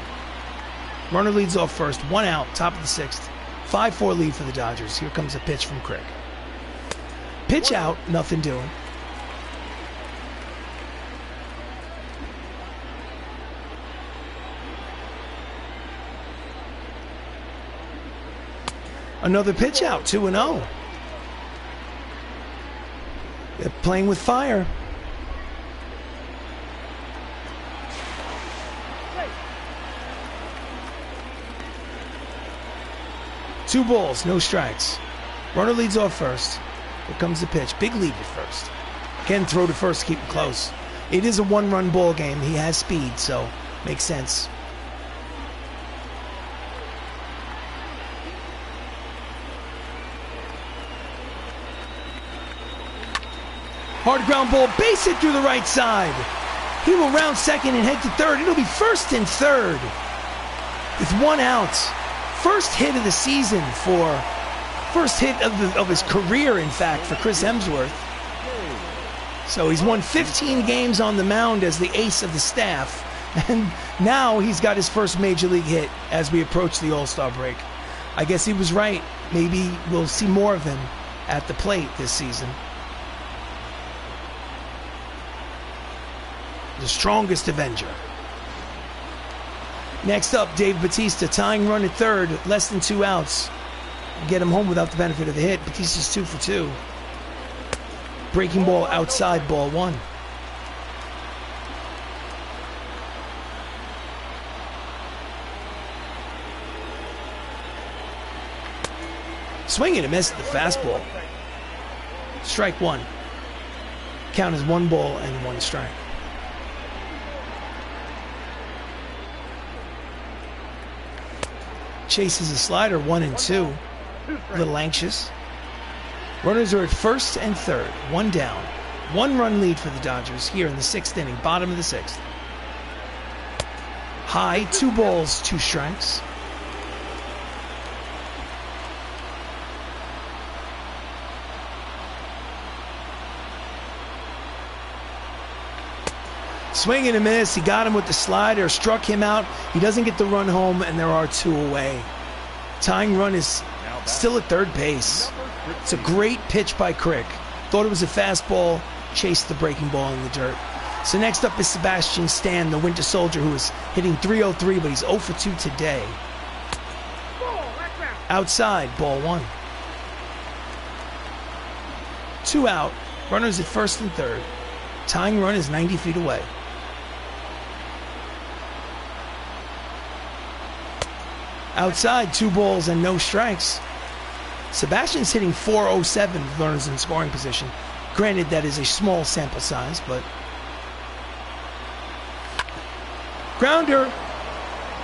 Runner leads off first, 1 out, top of the 6th. 5-4 lead for the Dodgers. Here comes a pitch from Crick. Pitch out, nothing doing. Another pitch out, 2-0. They're playing with fire. Two balls, no strikes. Runner leads off first. Here comes the pitch. Big lead at first. Again, throw to first, keep it close. It is a 1-run ball game. He has speed, so makes sense. Hard ground ball, base hit through the right side. He will round second and head to third. It'll be first and third with 1 out. First hit of the season first hit of his career, in fact, for Chris Hemsworth. So he's won 15 games on the mound as the ace of the staff. And now he's got his first major league hit as we approach the All-Star break. I guess he was right. Maybe we'll see more of him at the plate this season. The strongest Avenger. Next up, Dave Bautista, tying run at third, less than 2 outs. Get him home without the benefit of the hit. Bautista's 2 for 2. Breaking ball outside, ball 1. Swing and a miss at the fastball. Strike 1. Count as 1 ball and 1 strike. Chases a slider, 1-2. A little anxious. Runners are at first and third, 1 down. 1-run lead for the Dodgers here in the 6th inning, bottom of the 6th. High, 2 balls, 2 strikes. Swing and a miss. He got him with the slider, struck him out. He doesn't get the run home, and there are 2 away. Tying run is still at third base. It's a great pitch by Crick. Thought it was a fastball, chased the breaking ball in the dirt. So next up is Sebastian Stan, the Winter Soldier, who is hitting .303, but he's 0 for 2 today. Outside, ball 1. 2 out. Runners at first and third. Tying run is 90 feet away. Outside, 2 balls and no strikes. Sebastian's hitting .407 with runners in scoring position. Granted, that is a small sample size, but... Grounder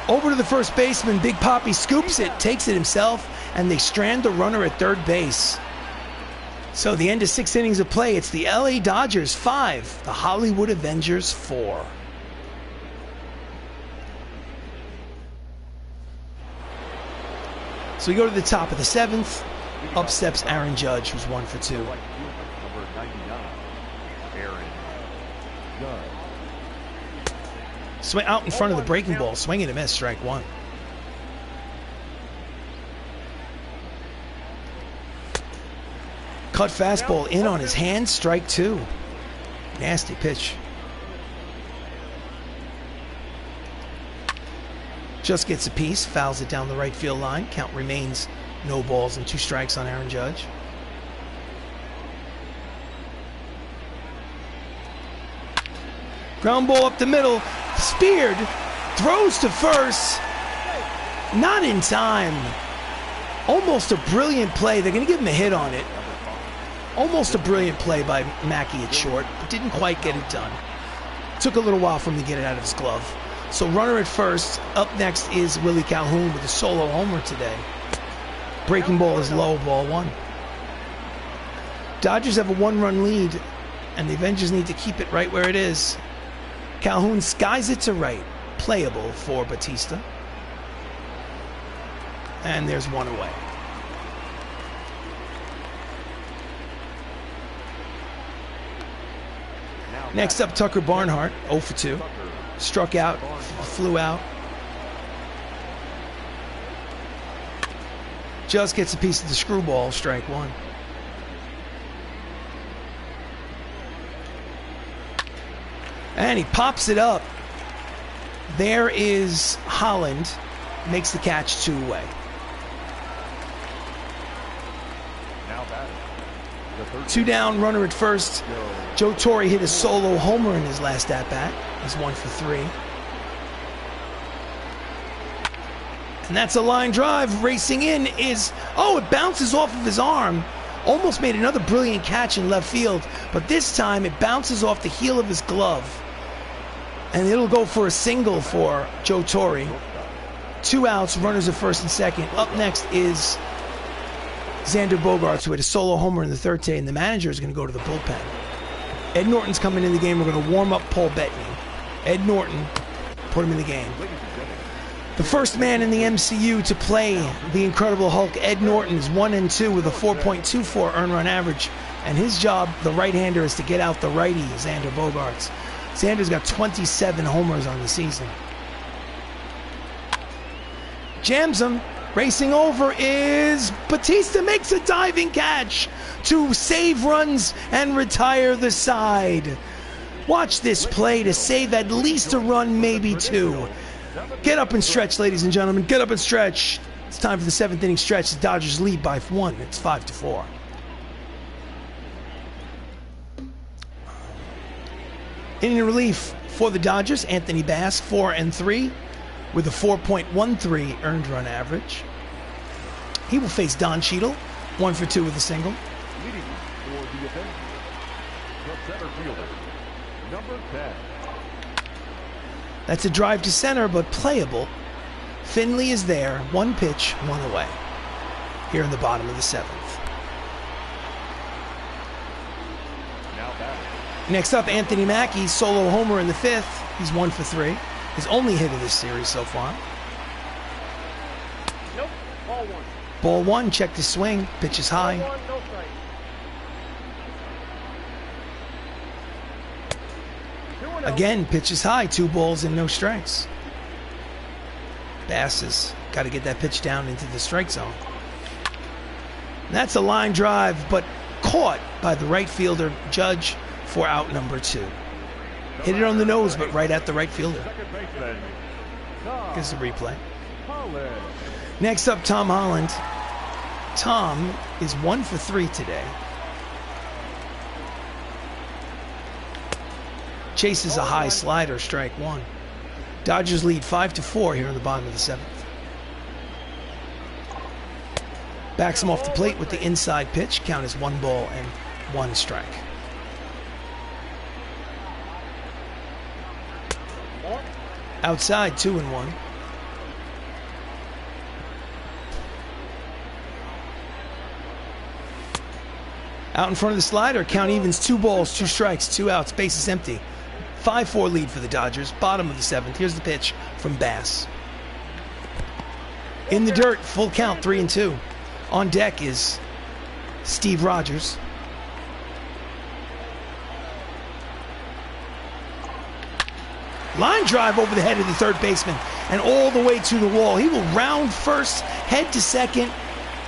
over to the first baseman. Big Papi scoops it, takes it himself, and they strand the runner at third base. So the end of 6 innings of play, it's the LA Dodgers 5, the Hollywood Avengers 4. So we go to the top of the 7th. Up steps Aaron Judge, who's 1 for 2. Number 99, Aaron Judge. Swing out in front of the breaking ball. Swing and a miss, strike 1. Cut fastball in on his hand, strike 2. Nasty pitch. Just gets a piece, fouls it down the right field line. Count remains no balls and 2 strikes on Aaron Judge. Ground ball up the middle, speared, throws to first, not in time. Almost a brilliant play. They're going to give him a hit on it. Almost a brilliant play by Mackie at short, but didn't quite get it done. Took a little while for him to get it out of his glove. So runner at first. Up next is Willie Calhoun with a solo homer today. Breaking ball is low, ball 1. Dodgers have a 1-run lead, and the Avengers need to keep it right where it is. Calhoun skies it to right. Playable for Bautista. And there's 1 away. Next up, Tucker Barnhart, 0 for 2. Struck out, flew out. Just gets a piece of the screwball, strike one. And he pops it up. There is Holland. Makes the catch 2 away. Now batting. The third 2 down, runner at first. Joe Torre hit a solo homer in his last at-bat. He's 1 for 3. And that's a line drive. Racing in is, oh, it bounces off of his arm. Almost made another brilliant catch in left field, but this time it bounces off the heel of his glove. And it'll go for a single for Joe Torre. 2 outs, runners at first and second. Up next is Xander Bogaerts, who had a solo homer in the third today, and the manager is going to go to the bullpen. Ed Norton's coming in the game. We're going to warm up Paul Bettany. Ed Norton, put him in the game. The first man in the MCU to play the Incredible Hulk, Ed Norton, is 1-2 with a 4.24 earned run average. And his job, the right-hander, is to get out the righty, Xander Bogaerts. Xander's got 27 homers on the season. Jams him. Racing over is Bautista, makes a diving catch to save runs and retire the side. Watch this play to save at least a run, maybe 2. Get up and stretch, ladies and gentlemen. Get up and stretch. It's time for the 7th inning stretch. The Dodgers lead by 1. It's 5-4. Inning relief for the Dodgers, Anthony Bass, 4-3 with a 4.13 earned run average. He will face Don Cheadle, 1 for 2 with a single. leading for the Avengers, the center fielder, number 10. That's a drive to center, but playable. Finley is there, 1 pitch, 1 away. Here in the bottom of the 7th. Now batting. Next up, Anthony Mackie, solo homer in the 5th. He's 1 for 3. His only hit of this series so far. Nope. Ball 1. Ball 1, check the swing. Pitch is high. Ball 1, no strike. 2-0. Again, pitch is high. 2 balls and no strikes. Bass has got to get that pitch down into the strike zone. That's a line drive, but caught by the right fielder, Judge, for out number 2. Hit it on the nose, but right at the right fielder. Second baseman, Here's the replay. Holland. Next up, Tom Holland. Tom is 1 for 3 today. Chases a high slider, strike 1. Dodgers lead 5-4 here in the bottom of the 7th. Backs him off the plate with the inside pitch. Count is 1 ball and 1 strike. Outside, 2-1. Out in front of the slider, count evens, 2 balls, 2 strikes, 2 outs, bases empty. 5-4 lead for the Dodgers, bottom of the 7th. Here's the pitch from Bass. In the dirt, full count, 3-2. On deck is Steve Rogers. Line drive over the head of the third baseman and all the way to the wall. He will round first, head to second,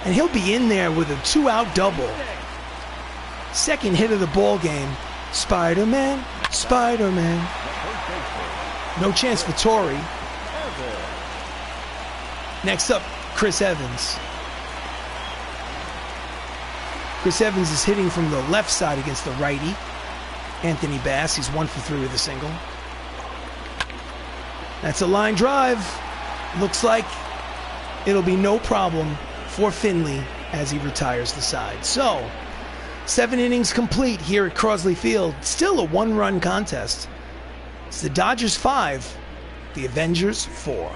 and he'll be in there with a 2-out double. Second hit of the ball game. Spider-Man, Spider-Man. No chance for Torre. Next up, Chris Evans. Chris Evans is hitting from the left side against the righty, Anthony Bass. He's 1 for 3 with a single. That's a line drive. Looks like it'll be no problem for Finley as he retires the side. So, 7 innings complete here at Crosley Field. Still a 1-run contest. It's the Dodgers 5, the Avengers 4.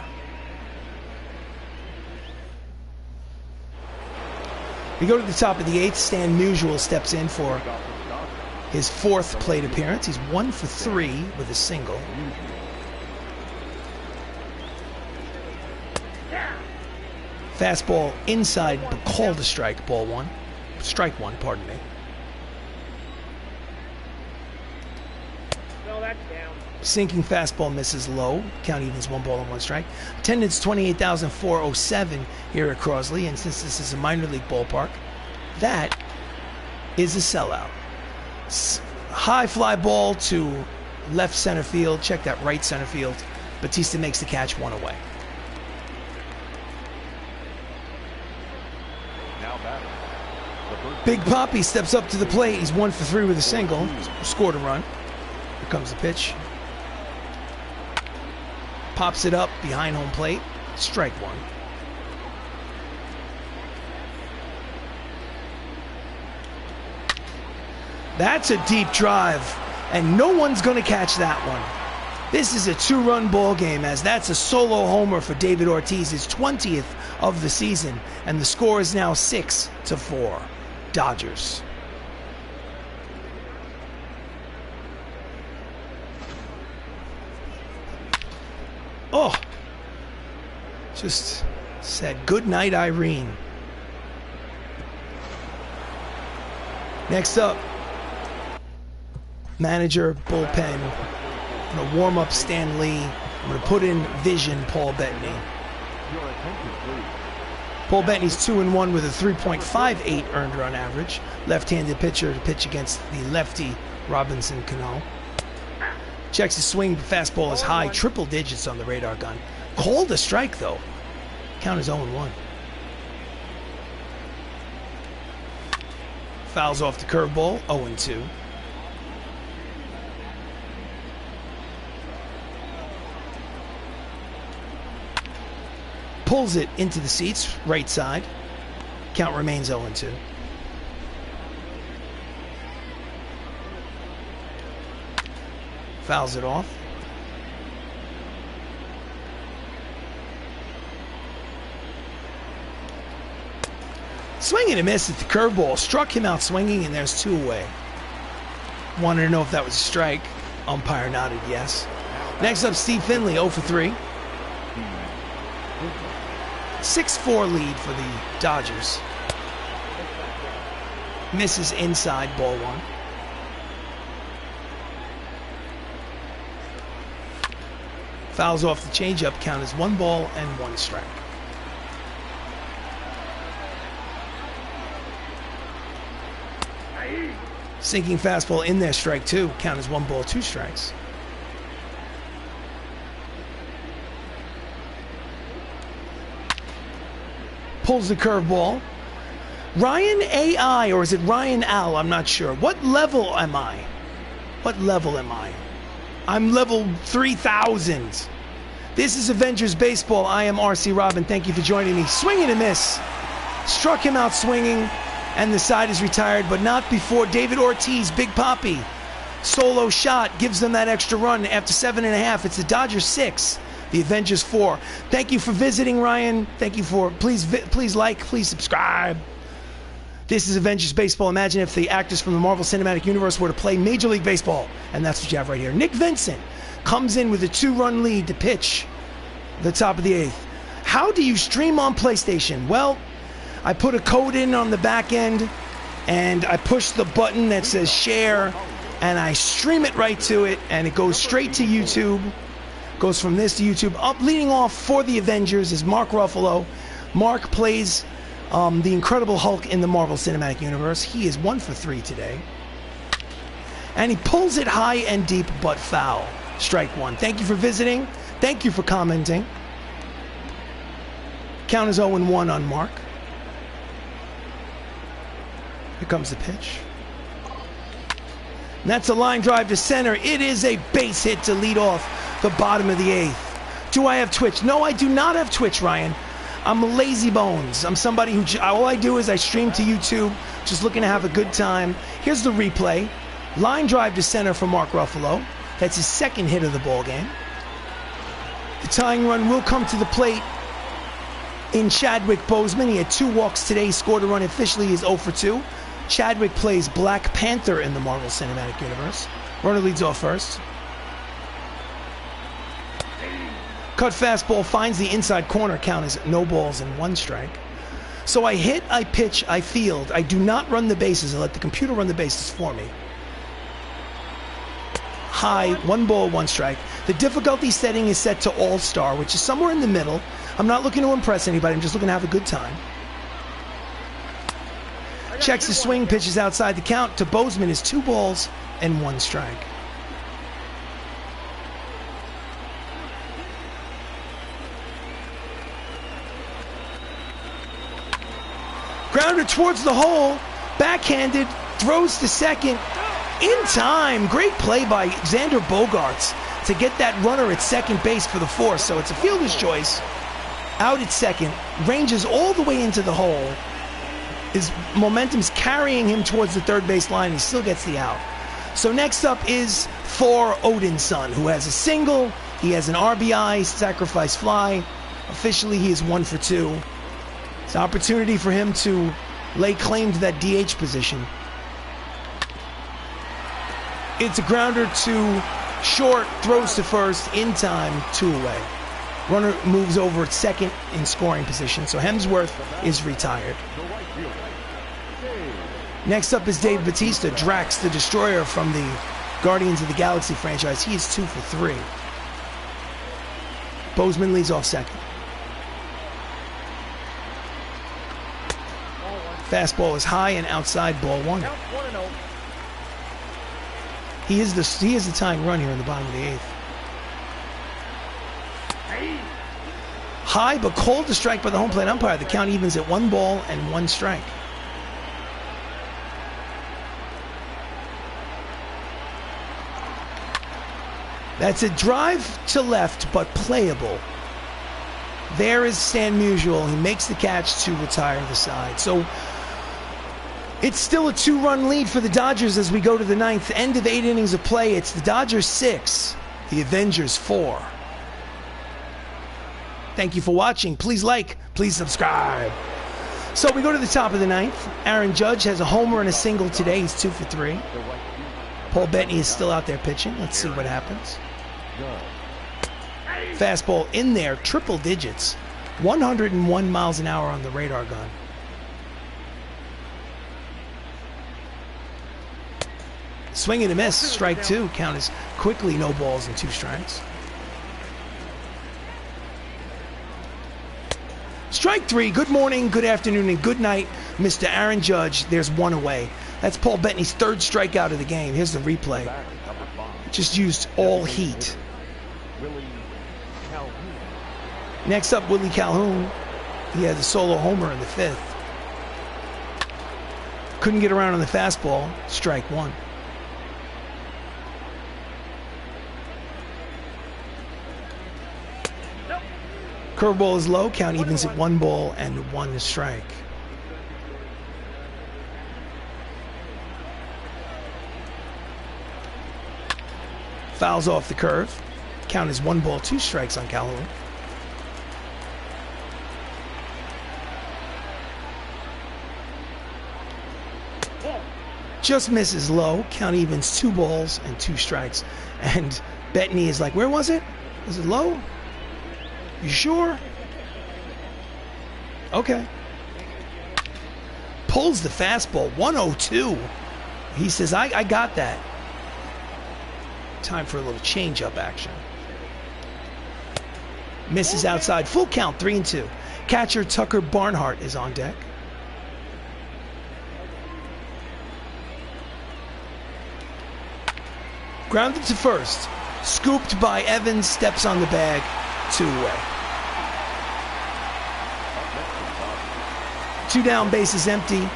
We go to the top of the 8th. Stan Musial steps in for his 4th plate appearance. He's 1 for 3 with a single. Fastball inside, but called a strike. Ball 1. Strike 1, pardon me. No, that's down. Sinking fastball misses low. Count evens 1 ball and 1 strike. Attendance 28,407 here at Crosley, and since this is a minor league ballpark, that is a sellout. High fly ball to left center field. Check that, right center field. Bautista makes the catch, 1 away. Now batting. The first Big Poppy steps up to the plate. He's 1 for 3 with a single. Scored a run. Here comes the pitch. Pops it up behind home plate. Strike 1. That's a deep drive, and no one's going to catch that one. This is a 2-run ball game, as that's a solo homer for David Ortiz, his 20th of the season, and the score is now 6-4, Dodgers. Oh, just said good night, Irene. Next up, manager, bullpen. I'm going to warm up Stan Lee. I'm going to put in vision Paul Bettany. your attention, please. Paul Bettany's 2-1 with a 3.58 earned run average. Left-handed pitcher to pitch against the lefty Robinson Cano. Checks his swing, fastball is high, triple digits on the radar gun. Called a strike though. Count is 0-1. Fouls off the curveball, 0-2. Pulls it into the seats, right side. Count remains 0-2. Fouls it off. Swing and a miss at the curveball. Struck him out swinging, and there's 2 away. Wanted to know if that was a strike. Umpire nodded yes. Next up, Steve Finley, 0 for 3. 6-4 lead for the Dodgers. Misses inside, ball 1. Fouls off the changeup, count is 1 ball and 1 strike. Sinking fastball in there, strike 2. Count is 1 ball, 2 strikes. Pulls the curveball. Ryan AI, or is it Ryan Al? I'm not sure. What level am I? What level am I? I'm level 3000. This is Avengers Baseball. I am RC Robbin. Thank you for joining me. Swing and a miss. Struck him out swinging, and the side is retired, but not before David Ortiz, Big Poppy. Solo shot gives them that extra run after 7.5. It's the Dodgers 6, the Avengers 4. Thank you for visiting, Ryan. Thank you for, please like, please subscribe. This is Avengers Baseball. Imagine if the actors from the Marvel Cinematic Universe were to play Major League Baseball, and that's what you have right here. Nick Vincent comes in with a 2-run lead to pitch the top of the 8th. How do you stream on PlayStation? Well, I put a code in on the back end, and I push the button that says share, and I stream it right to it, and it goes straight to YouTube. Goes from this to YouTube. Up leading off for the Avengers is Mark Ruffalo. Mark plays the Incredible Hulk in the Marvel Cinematic Universe. He is 1 for 3 today. And he pulls it high and deep, but foul. Strike 1. Thank you for visiting. Thank you for commenting. Count is 0-1 on Mark. Here comes the pitch. And that's a line drive to center. It is a base hit to lead off the bottom of the 8th. Do I have Twitch? No, I do not have Twitch, Ryan. I'm lazy bones. I'm somebody who, all I do is I stream to YouTube, just looking to have a good time. Here's the replay. Line drive to center for Mark Ruffalo. That's his 2nd hit of the ball game. The tying run will come to the plate in Chadwick Boseman. He had 2 walks today, scored a run. Officially is 0 for 2. Chadwick plays Black Panther in the Marvel Cinematic Universe. Runner leads off first. Cut fastball finds the inside corner. Count is no balls and 1 strike. So I hit, I pitch, I field. I do not run the bases. I let the computer run the bases for me. high, 1 ball, 1 strike. The difficulty setting is set to All-Star, which is somewhere in the middle. I'm not looking to impress anybody. I'm just looking to have a good time. Checks the swing, pitches outside the count to Bozeman is 2 balls and 1 strike. Grounder towards the hole, backhanded, throws to second, in time. Great play by Xander Bogaerts to get that runner at second base for the force. So it's a fielder's choice. Out at second, ranges all the way into the hole. His momentum's carrying him towards the third base line. He still gets the out. So next up is Thor Odinson, who has a single. He has an RBI, sacrifice fly. Officially, he is 1 for 2. It's an opportunity for him to lay claim to that DH position. It's a grounder to short, throws to first, in time, 2 away. Runner moves over at second in scoring position, so Hemsworth is retired. Next up is Dave Bautista, Drax, the Destroyer from the Guardians of the Galaxy franchise. He is 2 for 3. Bozeman leads off second. Fastball is high and outside, ball 1. Count 1-0. He is the tying run here in the bottom of the 8th. High but called to strike by the home plate umpire. The count evens at 1 ball and 1 strike. That's a drive to left, but playable. There is Stan Musial. He makes the catch to retire the side. So it's still a 2-run lead for the Dodgers as we go to the 9th. End of 8 innings of play. It's the Dodgers 6, the Avengers 4. Thank you for watching. Please like, please subscribe. So we go to the top of the 9th. Aaron Judge has a homer and a single today. He's 2 for 3. Paul Bettany is still out there pitching. Let's see what happens. Fastball in there, triple digits. 101 miles an hour on the radar gun. Swing and a miss, strike 2. Count is quickly no balls and 2 strikes. Strike 3, good morning, good afternoon, and good night, Mr. Aaron Judge. There's 1 away. That's Paul Bettany's 3rd strikeout of the game. Here's the replay. Just used all heat. Next up, Willie Calhoun. He had a solo homer in the 5th. Couldn't get around on the fastball. Strike 1. Curveball is low. Count evens at 1 ball and 1 strike. Fouls off the curve. Count is 1 ball, 2 strikes on Calhoun. Just misses low. Count evens 2 balls and 2 strikes. And Bettany is like, where was it? Was it low? You sure? Okay. Pulls the fastball, 102. He says, I got that. Time for a little change-up action. Misses outside, full count, 3-2. Catcher Tucker Barnhart is on deck. Grounded to first. Scooped by Evans, steps on the bag, 2 away. 2 down, bases empty.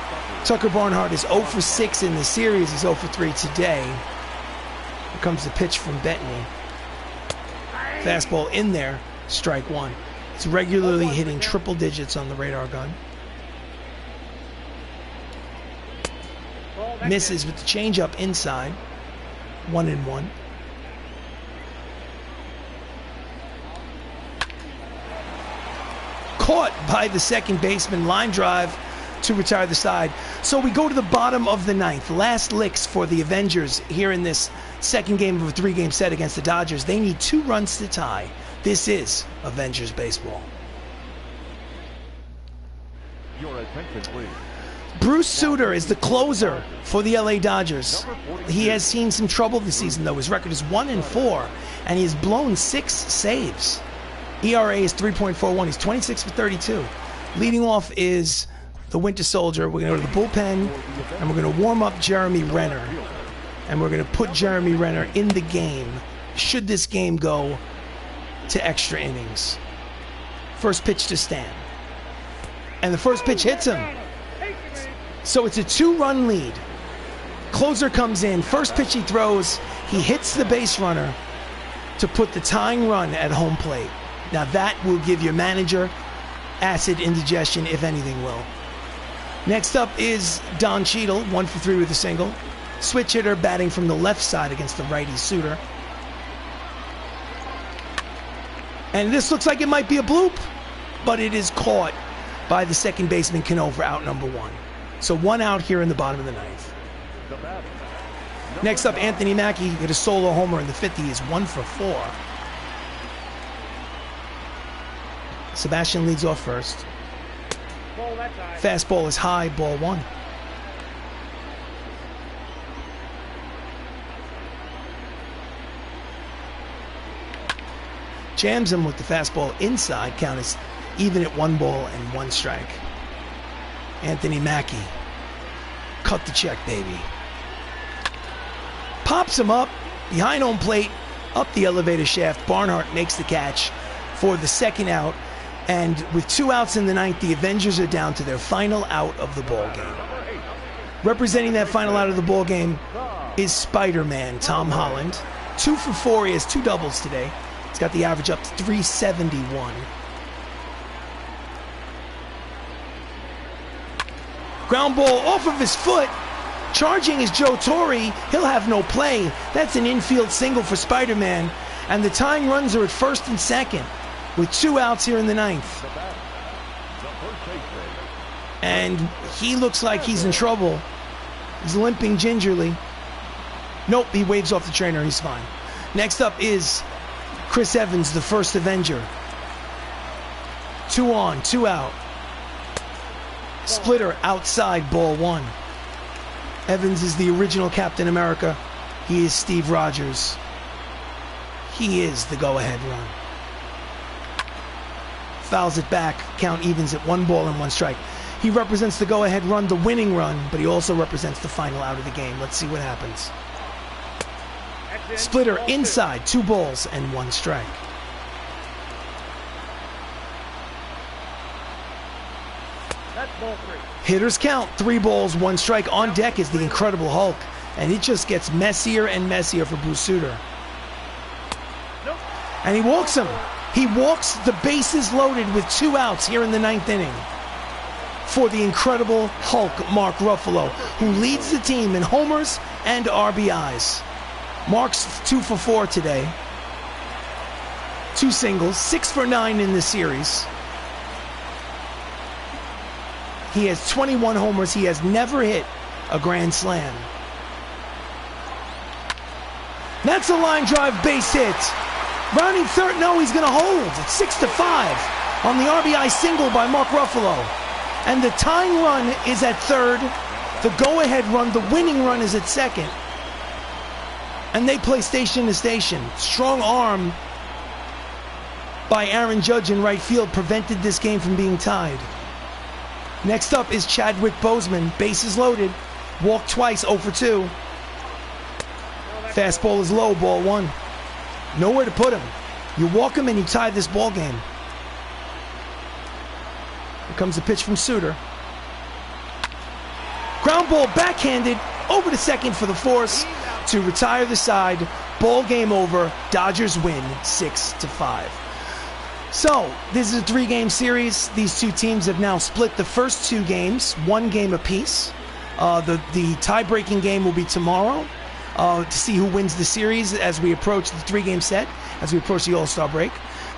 Tucker Barnhart is 0 for 6 in the series. He's 0 for 3 today. Here comes the pitch from Bettany. Fastball in there, strike 1. It's regularly hitting triple digits on the radar gun. Misses with the changeup inside. 1-1. Caught by the second baseman, line drive to retire the side. So we go to the bottom of the 9th. Last licks for the Avengers here in this second game of a 3-game set against the Dodgers. They need 2 runs to tie. This is Avengers baseball. Your attention, please. Bruce Sutter is the closer for the LA Dodgers. He has seen some trouble this season, though. His record is 1-4, and he has blown 6 saves. ERA is 3.41. He's 26 for 32. Leading off is the Winter Soldier. We're going to go to the bullpen, and we're going to warm up Jeremy Renner. And we're going to put Jeremy Renner in the game, should this game go to extra innings. First pitch to Stan. And the first pitch hits him. So it's a 2-run lead. Closer comes in. First pitch he throws, he hits the base runner to put the tying run at home plate. Now that will give your manager acid indigestion, if anything will. Next up is Don Cheadle, 1 for 3 with a single. Switch hitter batting from the left side against the righty Sutter. And this looks like it might be a bloop, but it is caught by the second baseman Cano for out number 1. So 1 out here in the bottom of the 9th. Next up, Anthony Mackie hit a solo homer in the 5th. He is 1 for 4. Sebastian leads off first. Fastball is high, ball 1. Jams him with the fastball inside. Count is even at 1 ball and 1 strike. Anthony Mackie. Cut the check, baby. Pops him up behind home plate, up the elevator shaft. Barnhart makes the catch for the second out. And with 2 outs in the 9th, the Avengers are down to their final out of the ball game. Representing that final out of the ball game is Spider-Man Tom Holland. 2 for 4. He has 2 doubles today. He's got the average up to 371. Ground ball off of his foot. Charging is Joe Torre. He'll have no play. That's an infield single for Spider-Man. And the tying runs are at first and second with 2 outs here in the 9th. And he looks like he's in trouble. He's limping gingerly. Nope, he waves off the trainer. He's fine. Next up is Chris Evans, the first Avenger. 2 on, 2 out. Splitter outside, ball 1. Evans is the original Captain America. He is Steve Rogers. He is the go-ahead run. Fouls it back. Count evens at 1 ball and 1 strike. He represents the go-ahead run, the winning run, but he also represents the final out of the game. Let's see what happens. Splitter inside, 2 balls and 1 strike. Hitters count, 3 balls, 1 strike. On deck is the Incredible Hulk, and it just gets messier and messier for Bruce Sutter. And he walks him. He walks the bases loaded with 2 outs here in the 9th inning for the Incredible Hulk, Mark Ruffalo, who leads the team in homers and RBIs. Mark's 2 for 4 today. 2 singles, 6 for 9 in the series. He has 21 homers. He has never hit a grand slam. That's a line drive base hit. Rounding third, no, he's going to hold. It's 6-5 on the RBI single by Mark Ruffalo. And the tying run is at third. The go-ahead run, the winning run is at second. And they play station to station. Strong arm by Aaron Judge in right field prevented this game from being tied. Next up is Chadwick Boseman. Bases loaded. Walked twice, 0 for 2. Fastball is low, ball 1. Nowhere to put him. You walk him and you tie this ball game. Here comes the pitch from Sutter. Ground ball backhanded over to second for the force to retire the side. Ball game over. Dodgers win 6-5. So, this is a 3-game series. These 2 teams have now split the first 2 games, 1 game apiece. The tie-breaking game will be tomorrow to see who wins the series as we approach the 3-game set, as we approach the All-Star break.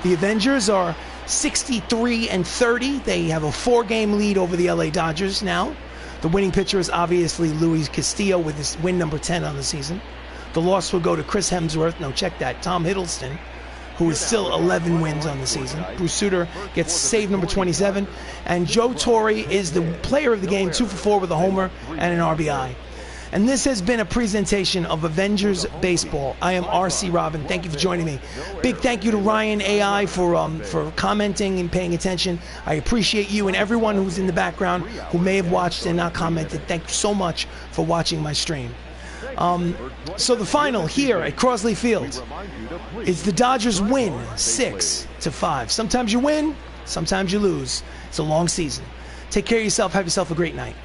The Avengers are 63-30. They have a 4-game lead over the LA Dodgers now. The winning pitcher is obviously Luis Castillo with his win number 10 on the season. The loss will go to Chris Hemsworth. No, check that. Tom Hiddleston. who is still 11 wins on the season. Bruce Sutter gets save number 27. And Joe Torre is the player of the game, 2 for 4 with a homer and an RBI. And this has been a presentation of Avengers Baseball. I am RC Robbin. Thank you for joining me. Big thank you to Ryan AI for commenting and paying attention. I appreciate you and everyone who's in the background who may have watched and not commented. Thank you so much for watching my stream. So the final here at Crosley Field is the Dodgers win 6-5. Sometimes you win, sometimes you lose. It's a long season. Take care of yourself. Have yourself a great night.